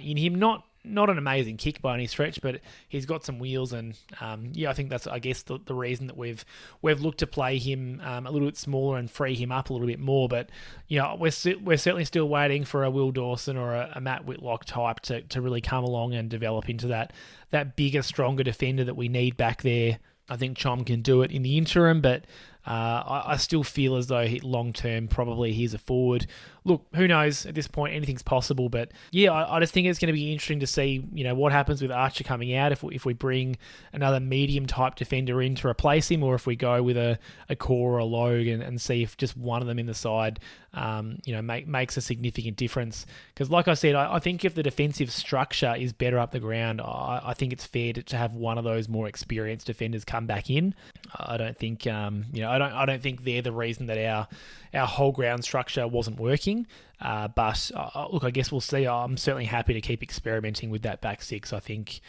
in him, not an amazing kick by any stretch, but he's got some wheels, and I think that's, I guess, the reason that we've looked to play him a little bit smaller and free him up a little bit more. But we're certainly still waiting for a Will Dawson or a Matt Whitlock type to really come along and develop into that bigger, stronger defender that we need back there. I think Chom can do it in the interim, but I still feel as though long term probably he's a forward. Look, who knows? At this point, anything's possible. But yeah, I just think it's going to be interesting to see, what happens with Archer coming out. If we bring another medium type defender in to replace him, or if we go with a Core or a Logue and see if just one of them in the side, makes a significant difference. Because like I said, I think if the defensive structure is better up the ground, I think it's fair to have one of those more experienced defenders come back in. I don't think, I don't think they're the reason that our whole ground structure wasn't working. But look, I guess we'll see. I'm certainly happy to keep experimenting with that back 6. I think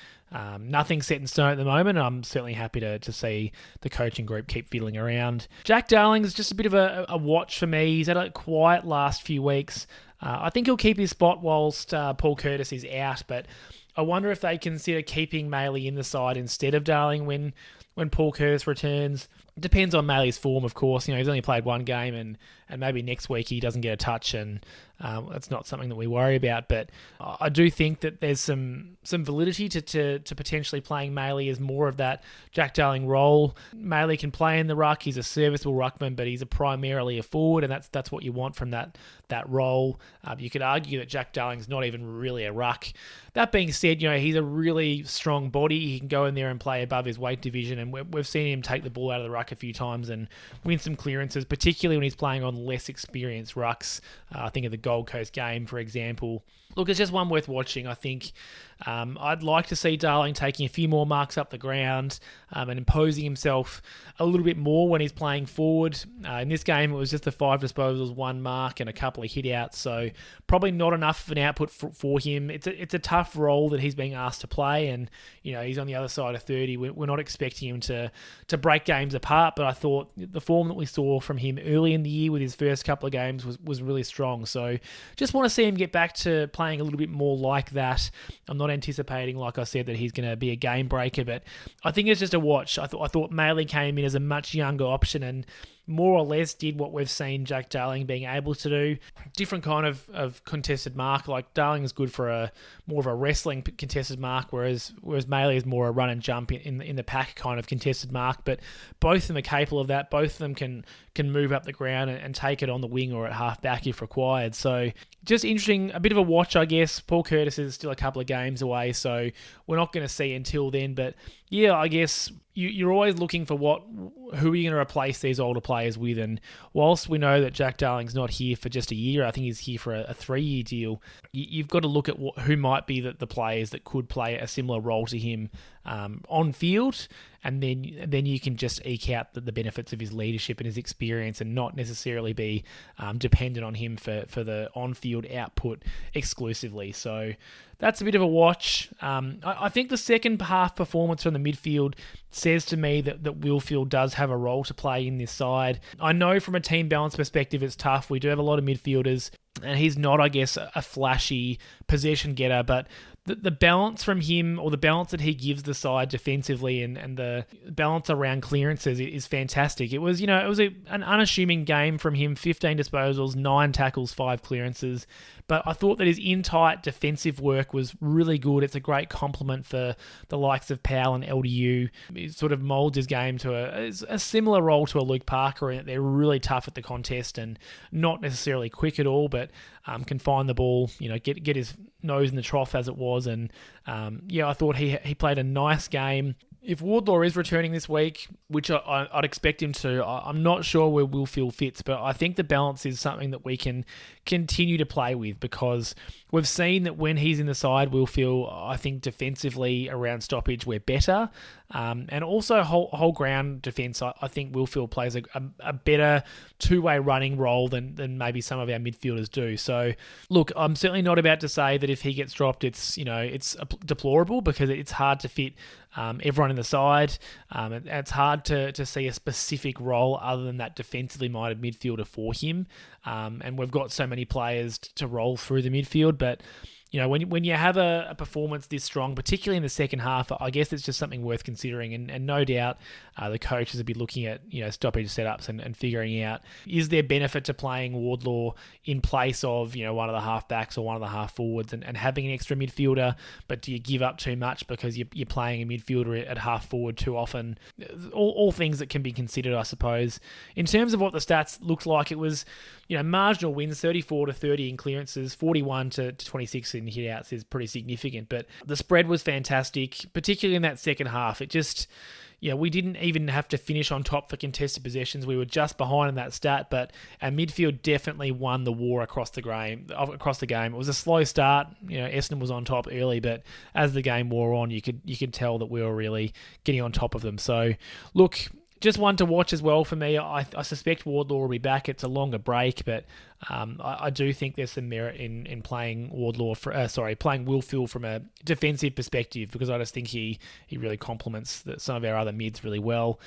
nothing's set in stone at the moment. I'm certainly happy to see the coaching group keep fiddling around. Jack Darling is just a bit of a watch for me. He's had a quiet last few weeks. I think he'll keep his spot whilst Paul Curtis is out, but I wonder if they consider keeping Maley in the side instead of Darling when Paul Curtis returns. It depends on Maley's form, of course. He's only played one game, and maybe next week he doesn't get a touch, and that's not something that we worry about. But I do think that there's some validity to potentially playing Maley as more of that Jack Darling role. Maley can play in the ruck. He's a serviceable ruckman, but he's primarily a forward, and that's what you want from that role. You could argue that Jack Darling's not even really a ruck. That being said, he's a really strong body. He can go in there and play above his weight division and we've seen him take the ball out of the ruck a few times and win some clearances, particularly when he's playing on less experienced rucks. I think of the Gold Coast game, for example. Look, it's just one worth watching, I think. I'd like to see Darling taking a few more marks up the ground and imposing himself a little bit more when he's playing forward. In this game, it was just the 5 disposals, 1 mark, and a couple of hit-outs, so probably not enough of an output for him. It's a tough role that he's being asked to play, and he's on the other side of 30. We're not expecting him to break games apart, but I thought the form that we saw from him early in the year with his first couple of games was really strong. So just want to see him get back to playing a little bit more like that. I'm not anticipating, like I said, that he's going to be a game breaker, but I think it's just a watch. I thought Maley came in as a much younger option and more or less did what we've seen Jack Darling being able to do. Different kind of contested mark. Like Darling is good for more of a wrestling contested mark, whereas Maley is more a run and jump in the pack kind of contested mark. But both of them are capable of that. Both of them can move up the ground and take it on the wing or at half back if required. So just interesting, a bit of a watch, I guess. Paul Curtis is still a couple of games away, so we're not going to see until then. But yeah, I guess you're always looking for who are you going to replace these older players with. And whilst we know that Jack Darling's not here for just a year, I think he's here for a 3-year deal. You've got to look at who might be the players that could play a similar role to him on field, and then you can just eke out the benefits of his leadership and his experience, and not necessarily be dependent on him for the on-field output exclusively. So that's a bit of a watch. I think the second half performance from the midfield says to me that WillPhil does have a role to play in this side. I know from a team balance perspective it's tough. We do have a lot of midfielders, and he's not, I guess, a flashy possession getter, but the balance from him, or the balance that he gives the side defensively, and the balance around clearances is fantastic. It was an unassuming game from him: 15 disposals, 9 tackles, 5 clearances. But I thought that his in-tight defensive work was really good. It's a great compliment for the likes of Powell and LDU. It sort of moulds his game to a similar role to a Luke Parker, in that they're really tough at the contest and not necessarily quick at all, but can find the ball, get his nose in the trough, as it was. And I thought he played a nice game. If Wardlaw is returning this week, which I'd expect him to, I'm not sure where WillPhil fits, but I think the balance is something that we can continue to play with, because we've seen that when he's in the side, WillPhil, I think defensively around stoppage, we're better. And also whole ground defence, I think WillPhil plays a better two-way running role than maybe some of our midfielders do. So, look, I'm certainly not about to say that if he gets dropped, it's deplorable, because it's hard to fit everyone in the side. It's hard to see a specific role other than that defensively minded midfielder for him. And we've got so many players to roll through the midfield, but when you have a performance this strong, particularly in the second half, I guess it's just something worth considering. And no doubt the coaches will be looking at stoppage setups and figuring out, is there benefit to playing Wardlaw in place of one of the half backs or one of the half forwards and having an extra midfielder, but do you give up too much because you're playing a midfielder at half forward too often? All things that can be considered, I suppose. In terms of what the stats looked like, it was marginal wins, 34-30 in clearances, 41-26 in hit-outs is pretty significant, but the spread was fantastic, particularly in that second half. It just, we didn't even have to finish on top for contested possessions. We were just behind in that stat, but our midfield definitely won the war across the game. It was a slow start. Essendon was on top early, but as the game wore on, you could tell that we were really getting on top of them. So, look, just one to watch as well for me. I suspect Wardlaw will be back. It's a longer break, but I do think there's some merit in playing playing WillPhil from a defensive perspective, because I just think he really complements some of our other mids really well.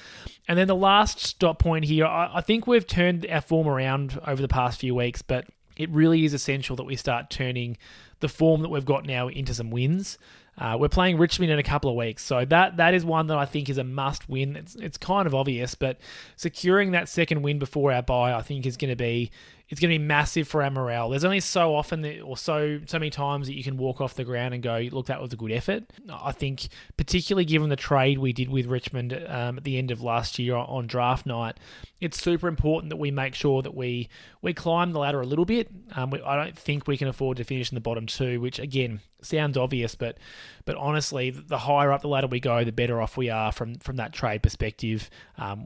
And then the last stop point here, I think we've turned our form around over the past few weeks, but it really is essential that we start turning the form that we've got now into some wins. We're playing Richmond in a couple of weeks, so that is one that I think is a must win. It's kind of obvious, but securing that second win before our bye, I think, is going to be it's going to be massive for our morale. There's only so often or so many times that you can walk off the ground and go, look, that was a good effort. I think particularly given the trade we did with Richmond at the end of last year on draft night, it's super important that we make sure that we climb the ladder a little bit. I don't think we can afford to finish in the bottom two, which again sounds obvious, but honestly, the higher up the ladder we go, the better off we are from that trade perspective.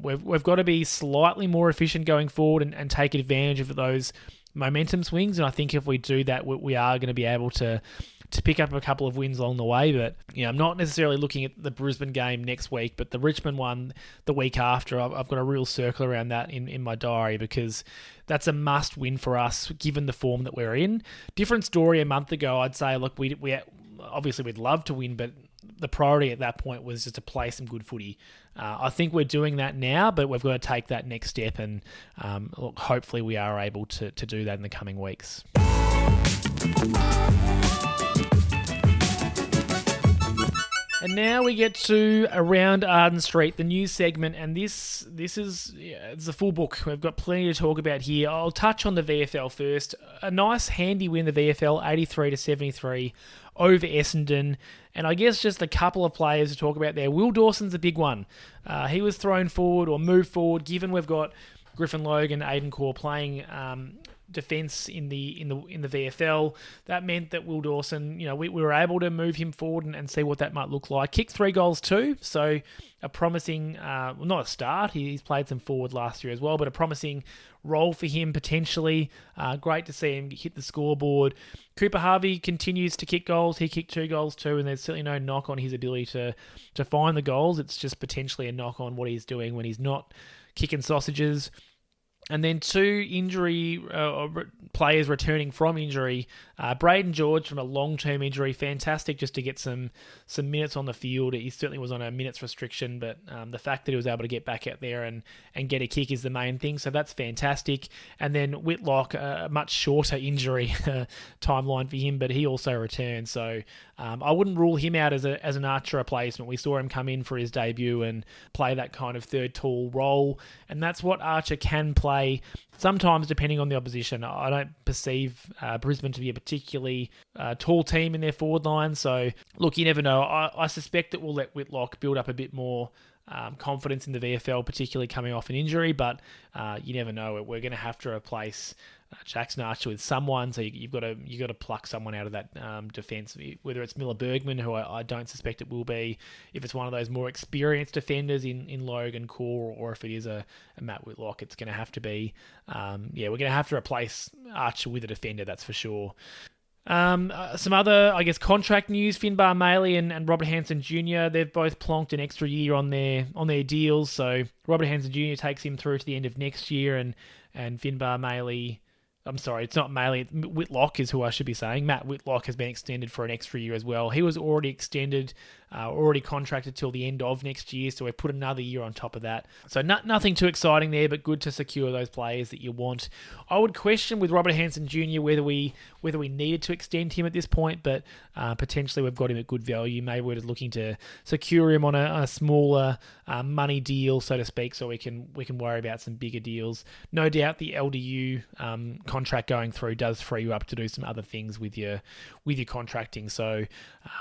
We've got to be slightly more efficient going forward and take advantage of those momentum swings, and I think if we do that, we are going to be able to pick up a couple of wins along the way. But I'm not necessarily looking at the Brisbane game next week, but the Richmond one the week after, I've got a real circle around that in my diary, because that's a must win for us given the form that we're in. Different story a month ago, I'd say, look, we obviously we'd love to win, but the priority at that point was just to play some good footy. I think we're doing that now, but we've got to take that next step, and look, hopefully we are able to do that in the coming weeks. And now we get to Around Arden Street, the news segment, and this is it's a full book. We've got plenty to talk about here. I'll touch on the VFL first. A nice, handy win, the VFL, 83-73 over Essendon. And I guess just a couple of players to talk about there. Will Dawson's a big one. He was thrown forward or moved forward, given we've got Griffin Logan, Aiden Corr playing defence in the VFL. That meant that Will Dawson, we were able to move him forward and see what that might look like. Kicked 3 goals too, so a promising, not a start. He's played some forward last year as well, but a promising role for him potentially. Great to see him hit the scoreboard. Cooper Harvey continues to kick goals. He kicked 2 goals too, and there's certainly no knock on his ability to find the goals. It's just potentially a knock on what he's doing when he's not kicking sausages. And then 2 injury players returning from injury. Braden George from a long-term injury, fantastic just to get some minutes on the field. He certainly was on a minutes restriction, but the fact that he was able to get back out there and get a kick is the main thing, so that's fantastic. And then Whitlock, a much shorter injury timeline for him, but he also returned, so I wouldn't rule him out as an Archer replacement. We saw him come in for his debut and play that kind of third tall role, and that's what Archer can play sometimes depending on the opposition. I don't perceive Brisbane to be a particularly tall team in their forward line, so look, you never know. I suspect that we'll let Whitlock build up a bit more confidence in the VFL, particularly coming off an injury, but you never know. We're going to have to replace Jackson Archer with someone, so you've got to pluck someone out of that defence, whether it's Miller Bergman, who I don't suspect it will be, if it's one of those more experienced defenders in Logan Corr, or if it is a Matt Whitlock, it's going to have to be, we're going to have to replace Archer with a defender, that's for sure. Some other, I guess, contract news. Finbar Maley and Robert Hansen Jr., they've both plonked an extra year on their deals, so Robert Hansen Jr. takes him through to the end of next year, and Finbar Maley, I'm sorry, it's not Maley, Whitlock is who I should be saying. Matt Whitlock has been extended for an extra year as well. He was already extended, already contracted till the end of next year, so we've put another year on top of that. So nothing too exciting there, but good to secure those players that you want. I would question with Robert Hansen Jr. whether we needed to extend him at this point, but potentially we've got him at good value. Maybe we're just looking to secure him on a smaller money deal, so to speak, so we can worry about some bigger deals. No doubt the LDU contract going through does free you up to do some other things with your contracting. So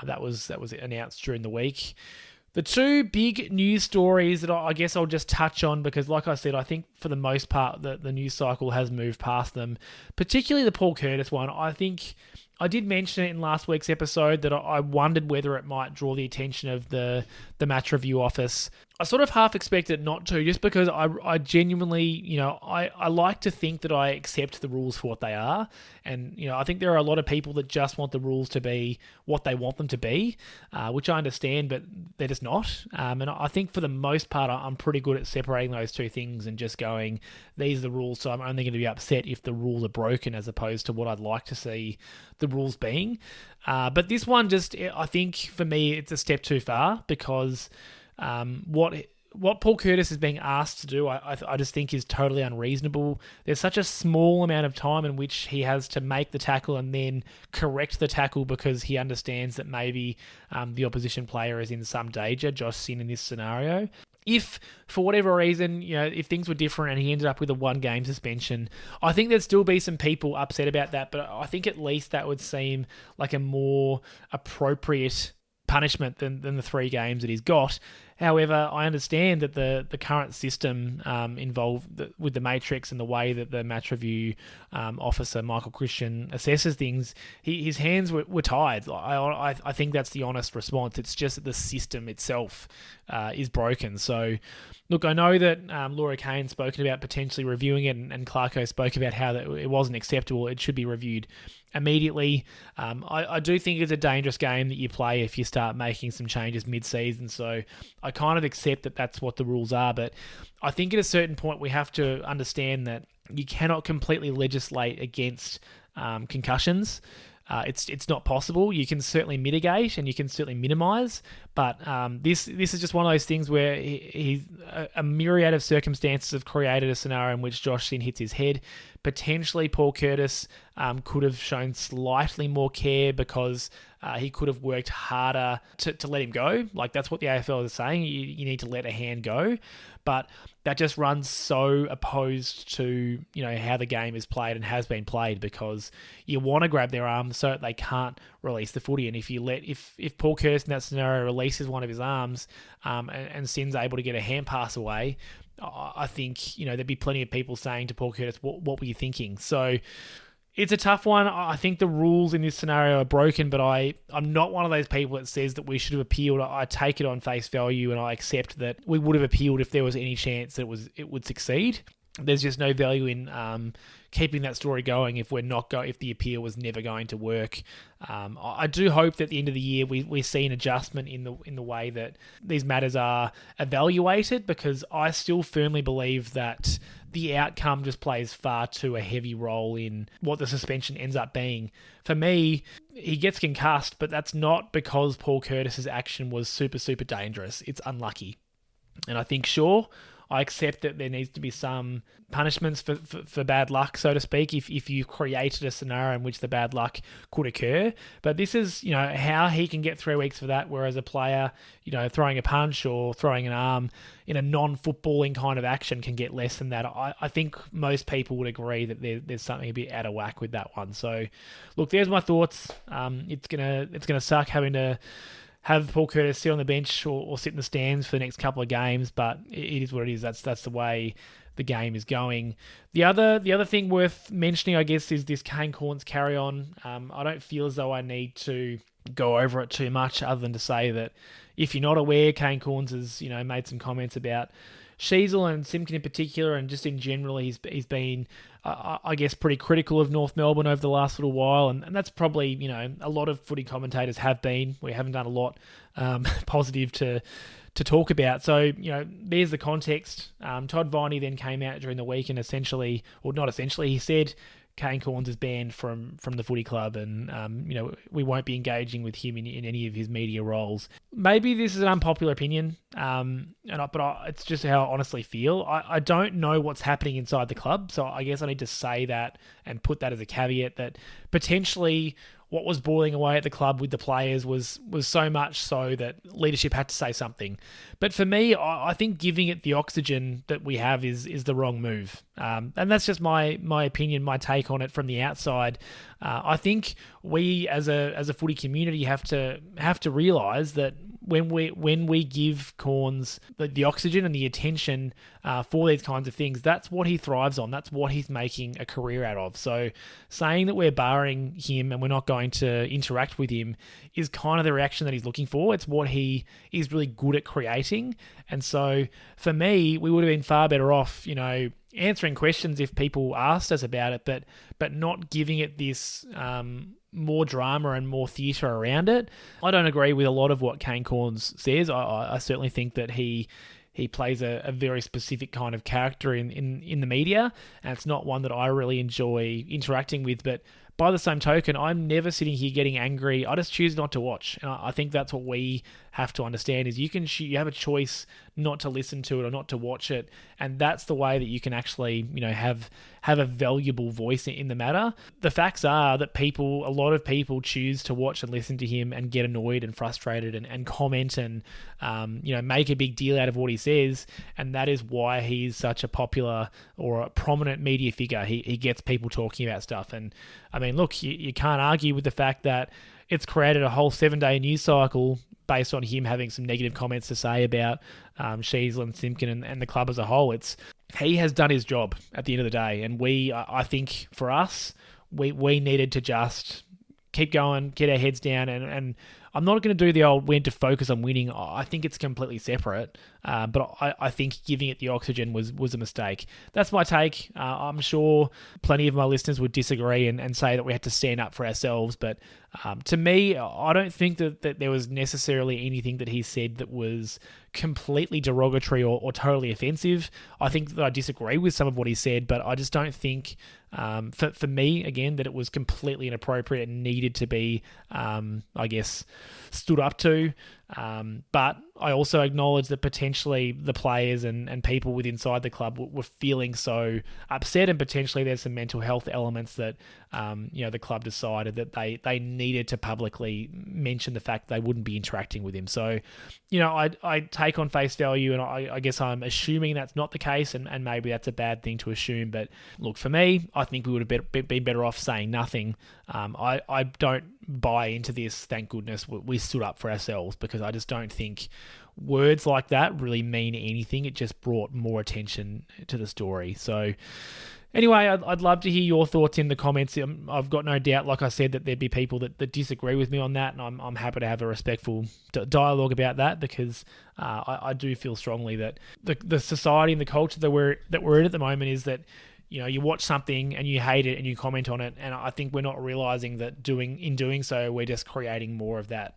that was announced during the week. The 2 big news stories that I guess I'll just touch on, because like I said, I think for the most part the news cycle has moved past them, particularly the Paul Curtis one. I think I did mention it in last week's episode that I wondered whether it might draw the attention of the match review office. I sort of half expected not to, just because I genuinely, I like to think that I accept the rules for what they are. And, I think there are a lot of people that just want the rules to be what they want them to be, which I understand, but they're just not. And I think for the most part, I'm pretty good at separating those two things and just going, these are the rules, so I'm only going to be upset if the rules are broken, as opposed to what I'd like to see the rules being. But this one I think for me, it's a step too far, because what Paul Curtis is being asked to do, I just think is totally unreasonable. There's such a small amount of time in which he has to make the tackle and then correct the tackle because he understands that maybe the opposition player is in some danger, Josh Sin in this scenario. if, for whatever reason, if things were different and he ended up with a 1-game suspension, I think there'd still be some people upset about that, but I think at least that would seem like a more appropriate punishment than the 3 games that he's got. However, I understand that the current system involved with the matrix and the way that the match review officer, Michael Christian, assesses things, his hands were tied. I think that's the honest response. It's just that the system itself is broken. So, look, I know that Laura Kane's spoken about potentially reviewing it, and Clarko spoke about how that it wasn't acceptable. It should be reviewed immediately. I do think it's a dangerous game that you play if you start making some changes mid-season. So I kind of accept that that's what the rules are, but I think at a certain point we have to understand that you cannot completely legislate against concussions. It's not possible. You can certainly mitigate and you can certainly minimise, but this is just one of those things where a myriad of circumstances have created a scenario in which Josh Sinn hits his head. Potentially, Paul Curtis could have shown slightly more care because he could have worked harder to let him go. Like, that's what the AFL is saying. You need to let a hand go. But that just runs so opposed to, how the game is played and has been played, because you want to grab their arms so that they can't release the footy. And if Paul Curtis in that scenario releases one of his arms and Sinn's able to get a hand pass away, I think, there'd be plenty of people saying to Paul Curtis, what were you thinking? So it's a tough one. I think the rules in this scenario are broken, but I'm not one of those people that says that we should have appealed. I take it on face value and I accept that we would have appealed if there was any chance that it would succeed. There's just no value in keeping that story going if if the appeal was never going to work. I do hope that at the end of the year we see an adjustment in the way that these matters are evaluated, because I still firmly believe that the outcome just plays far too a heavy role in what the suspension ends up being. For me, he gets concussed, but that's not because Paul Curtis's action was super, super dangerous. It's unlucky. And I think, sure, I accept that there needs to be some punishments for bad luck, so to speak, if you created a scenario in which the bad luck could occur. But this is, how he can get 3 weeks for that, whereas a player, throwing a punch or throwing an arm in a non-footballing kind of action can get less than that. I think most people would agree that there's something a bit out of whack with that one. So, look, there's my thoughts. It's gonna suck having to have Paul Curtis sit on the bench or sit in the stands for the next couple of games, but it is what it is. That's the way the game is going. The other thing worth mentioning, I guess, is this Kane Cornes carry on. I don't feel as though I need to go over it too much, other than to say that if you're not aware, Kane Cornes has made some comments about Sheezel and Simpkin in particular, and just in general, he's been, I guess, pretty critical of North Melbourne over the last little while, and that's probably, a lot of footy commentators have been. We haven't done a lot positive to talk about. So, there's the context. Todd Viney then came out during the week and he said Kane Cornes is banned from the footy club, and we won't be engaging with him in any of his media roles. Maybe this is an unpopular opinion, but it's just how I honestly feel. I don't know what's happening inside the club, so I guess I need to say that and put that as a caveat, that potentially what was boiling away at the club with the players was so much so that leadership had to say something. But for me, I think giving it the oxygen that we have is the wrong move. And that's just my opinion, my take on it from the outside. I think we as a footy community have to realise that when we give Cornes the oxygen and the attention for these kinds of things, that's what he thrives on. That's what he's making a career out of. So saying that we're barring him and we're not going to interact with him is kind of the reaction that he's looking for. It's what he is really good at creating. And so for me, we would have been far better off, answering questions if people asked us about it, but not giving it this more drama and more theatre around it. I don't agree with a lot of what Kane Cornes says. I certainly think that he plays a very specific kind of character in the media, and it's not one that I really enjoy interacting with. But by the same token, I'm never sitting here getting angry. I just choose not to watch. And I think that's what we have to understand is you have a choice not to listen to it or not to watch it. And that's the way that you can actually, have a valuable voice in the matter. The facts are that a lot of people choose to watch and listen to him and get annoyed and frustrated and comment and, make a big deal out of what he says. And that is why he's such a popular or a prominent media figure. He gets people talking about stuff. And I mean, look, you can't argue with the fact that it's created a whole 7-day news cycle based on him having some negative comments to say about Sheezel and Simpkin and the club as a whole. He has done his job at the end of the day. And I think for us, we needed to just keep going, get our heads down, and I'm not going to do the old we need to focus on winning. I think it's completely separate, but I think giving it the oxygen was a mistake. That's my take. I'm sure plenty of my listeners would disagree and say that we had to stand up for ourselves, but to me, I don't think that there was necessarily anything that he said that was completely derogatory or totally offensive. I think that I disagree with some of what he said, but I just don't think, for me, again, that it was completely inappropriate and needed to be, stood up to. But I also acknowledge that potentially the players and people with inside the club were feeling so upset, and potentially there's some mental health elements that the club decided that they needed to publicly mention the fact they wouldn't be interacting with him. So, I take on face value, and I guess I'm assuming that's not the case, and maybe that's a bad thing to assume. But look, for me, I think we would have been better off saying nothing. I don't buy into this. Thank goodness we stood up for ourselves, because I just don't think words like that really mean anything. It just brought more attention to the story. So anyway, I'd love to hear your thoughts in the comments. I've got no doubt, like I said, that there'd be people that disagree with me on that, and I'm happy to have a respectful dialogue about that, because I do feel strongly that the society and the culture that we're in at the moment is that you watch something and you hate it and you comment on it, and I think we're not realizing that in doing so, we're just creating more of that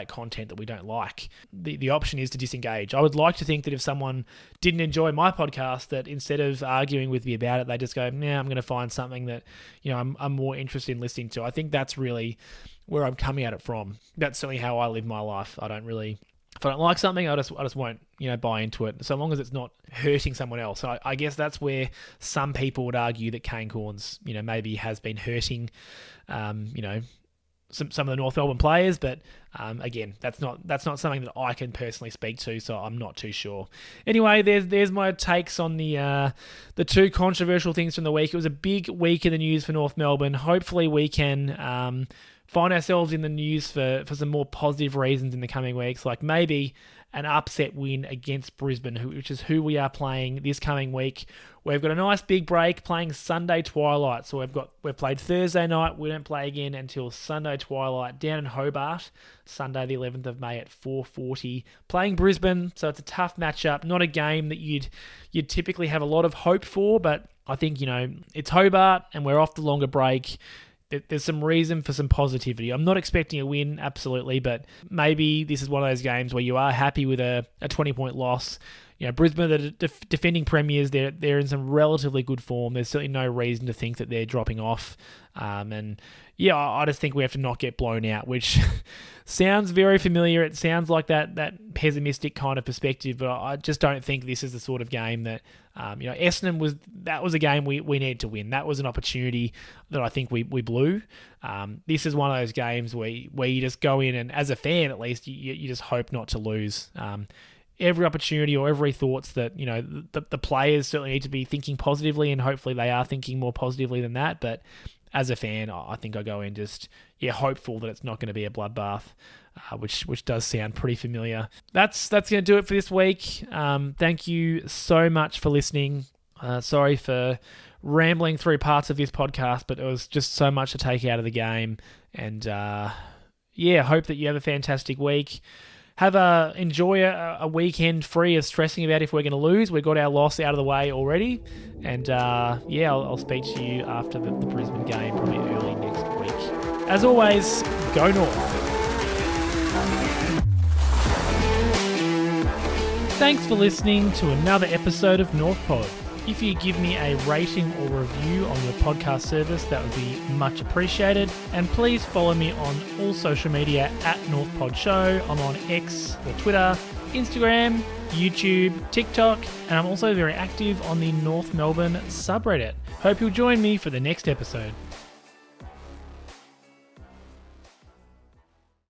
content that we don't like. The option is to disengage. I would like to think that if someone didn't enjoy my podcast, that instead of arguing with me about it, they just go, nah, I'm going to find something that I'm more interested in listening to. I think that's really where I'm coming at it from. That's certainly how I live my life. If I don't like something, I just won't, buy into it, so long as it's not hurting someone else. So I guess that's where some people would argue that Kane Cornes, maybe has been hurting, some of the North Melbourne players. But again, that's not something that I can personally speak to, so I'm not too sure. Anyway, there's my takes on the two controversial things from the week. It was a big week in the news for North Melbourne. Hopefully we can find ourselves in the news for some more positive reasons in the coming weeks, like maybe an upset win against Brisbane, which is who we are playing this coming week. We've got a nice big break, playing Sunday twilight. So we've played Thursday night. We don't play again until Sunday twilight down in Hobart, Sunday the 11th of May at 4:40. Playing Brisbane, so it's a tough matchup. Not a game that you'd typically have a lot of hope for, but I think it's Hobart and we're off the longer break. There's some reason for some positivity. I'm not expecting a win, absolutely, but maybe this is one of those games where you are happy with a 20-point loss. Brisbane, the defending premiers, they're in some relatively good form. There's certainly no reason to think that they're dropping off. I just think we have to not get blown out, which sounds very familiar. It sounds like that pessimistic kind of perspective, but I just don't think this is the sort of game that, Essendon was a game we needed to win. That was an opportunity that I think we blew. This is one of those games where you just go in and, as a fan at least, you just hope not to lose. Every opportunity or every thoughts that, the players certainly need to be thinking positively, and hopefully they are thinking more positively than that. But as a fan, I think I go in just, hopeful that it's not going to be a bloodbath, which does sound pretty familiar. That's going to do it for this week. Thank you so much for listening. Sorry for rambling through parts of this podcast, but it was just so much to take out of the game. And hope that you have a fantastic week. Enjoy a weekend free of stressing about if we're going to lose. We got our loss out of the way already. And I'll speak to you after the Brisbane game, probably early next week. As always, go North. Thanks for listening to another episode of North Pod. If you give me a rating or review on your podcast service, that would be much appreciated. And please follow me on all social media at NorthPodShow. I'm on X or Twitter, Instagram, YouTube, TikTok, and I'm also very active on the North Melbourne subreddit. Hope you'll join me for the next episode.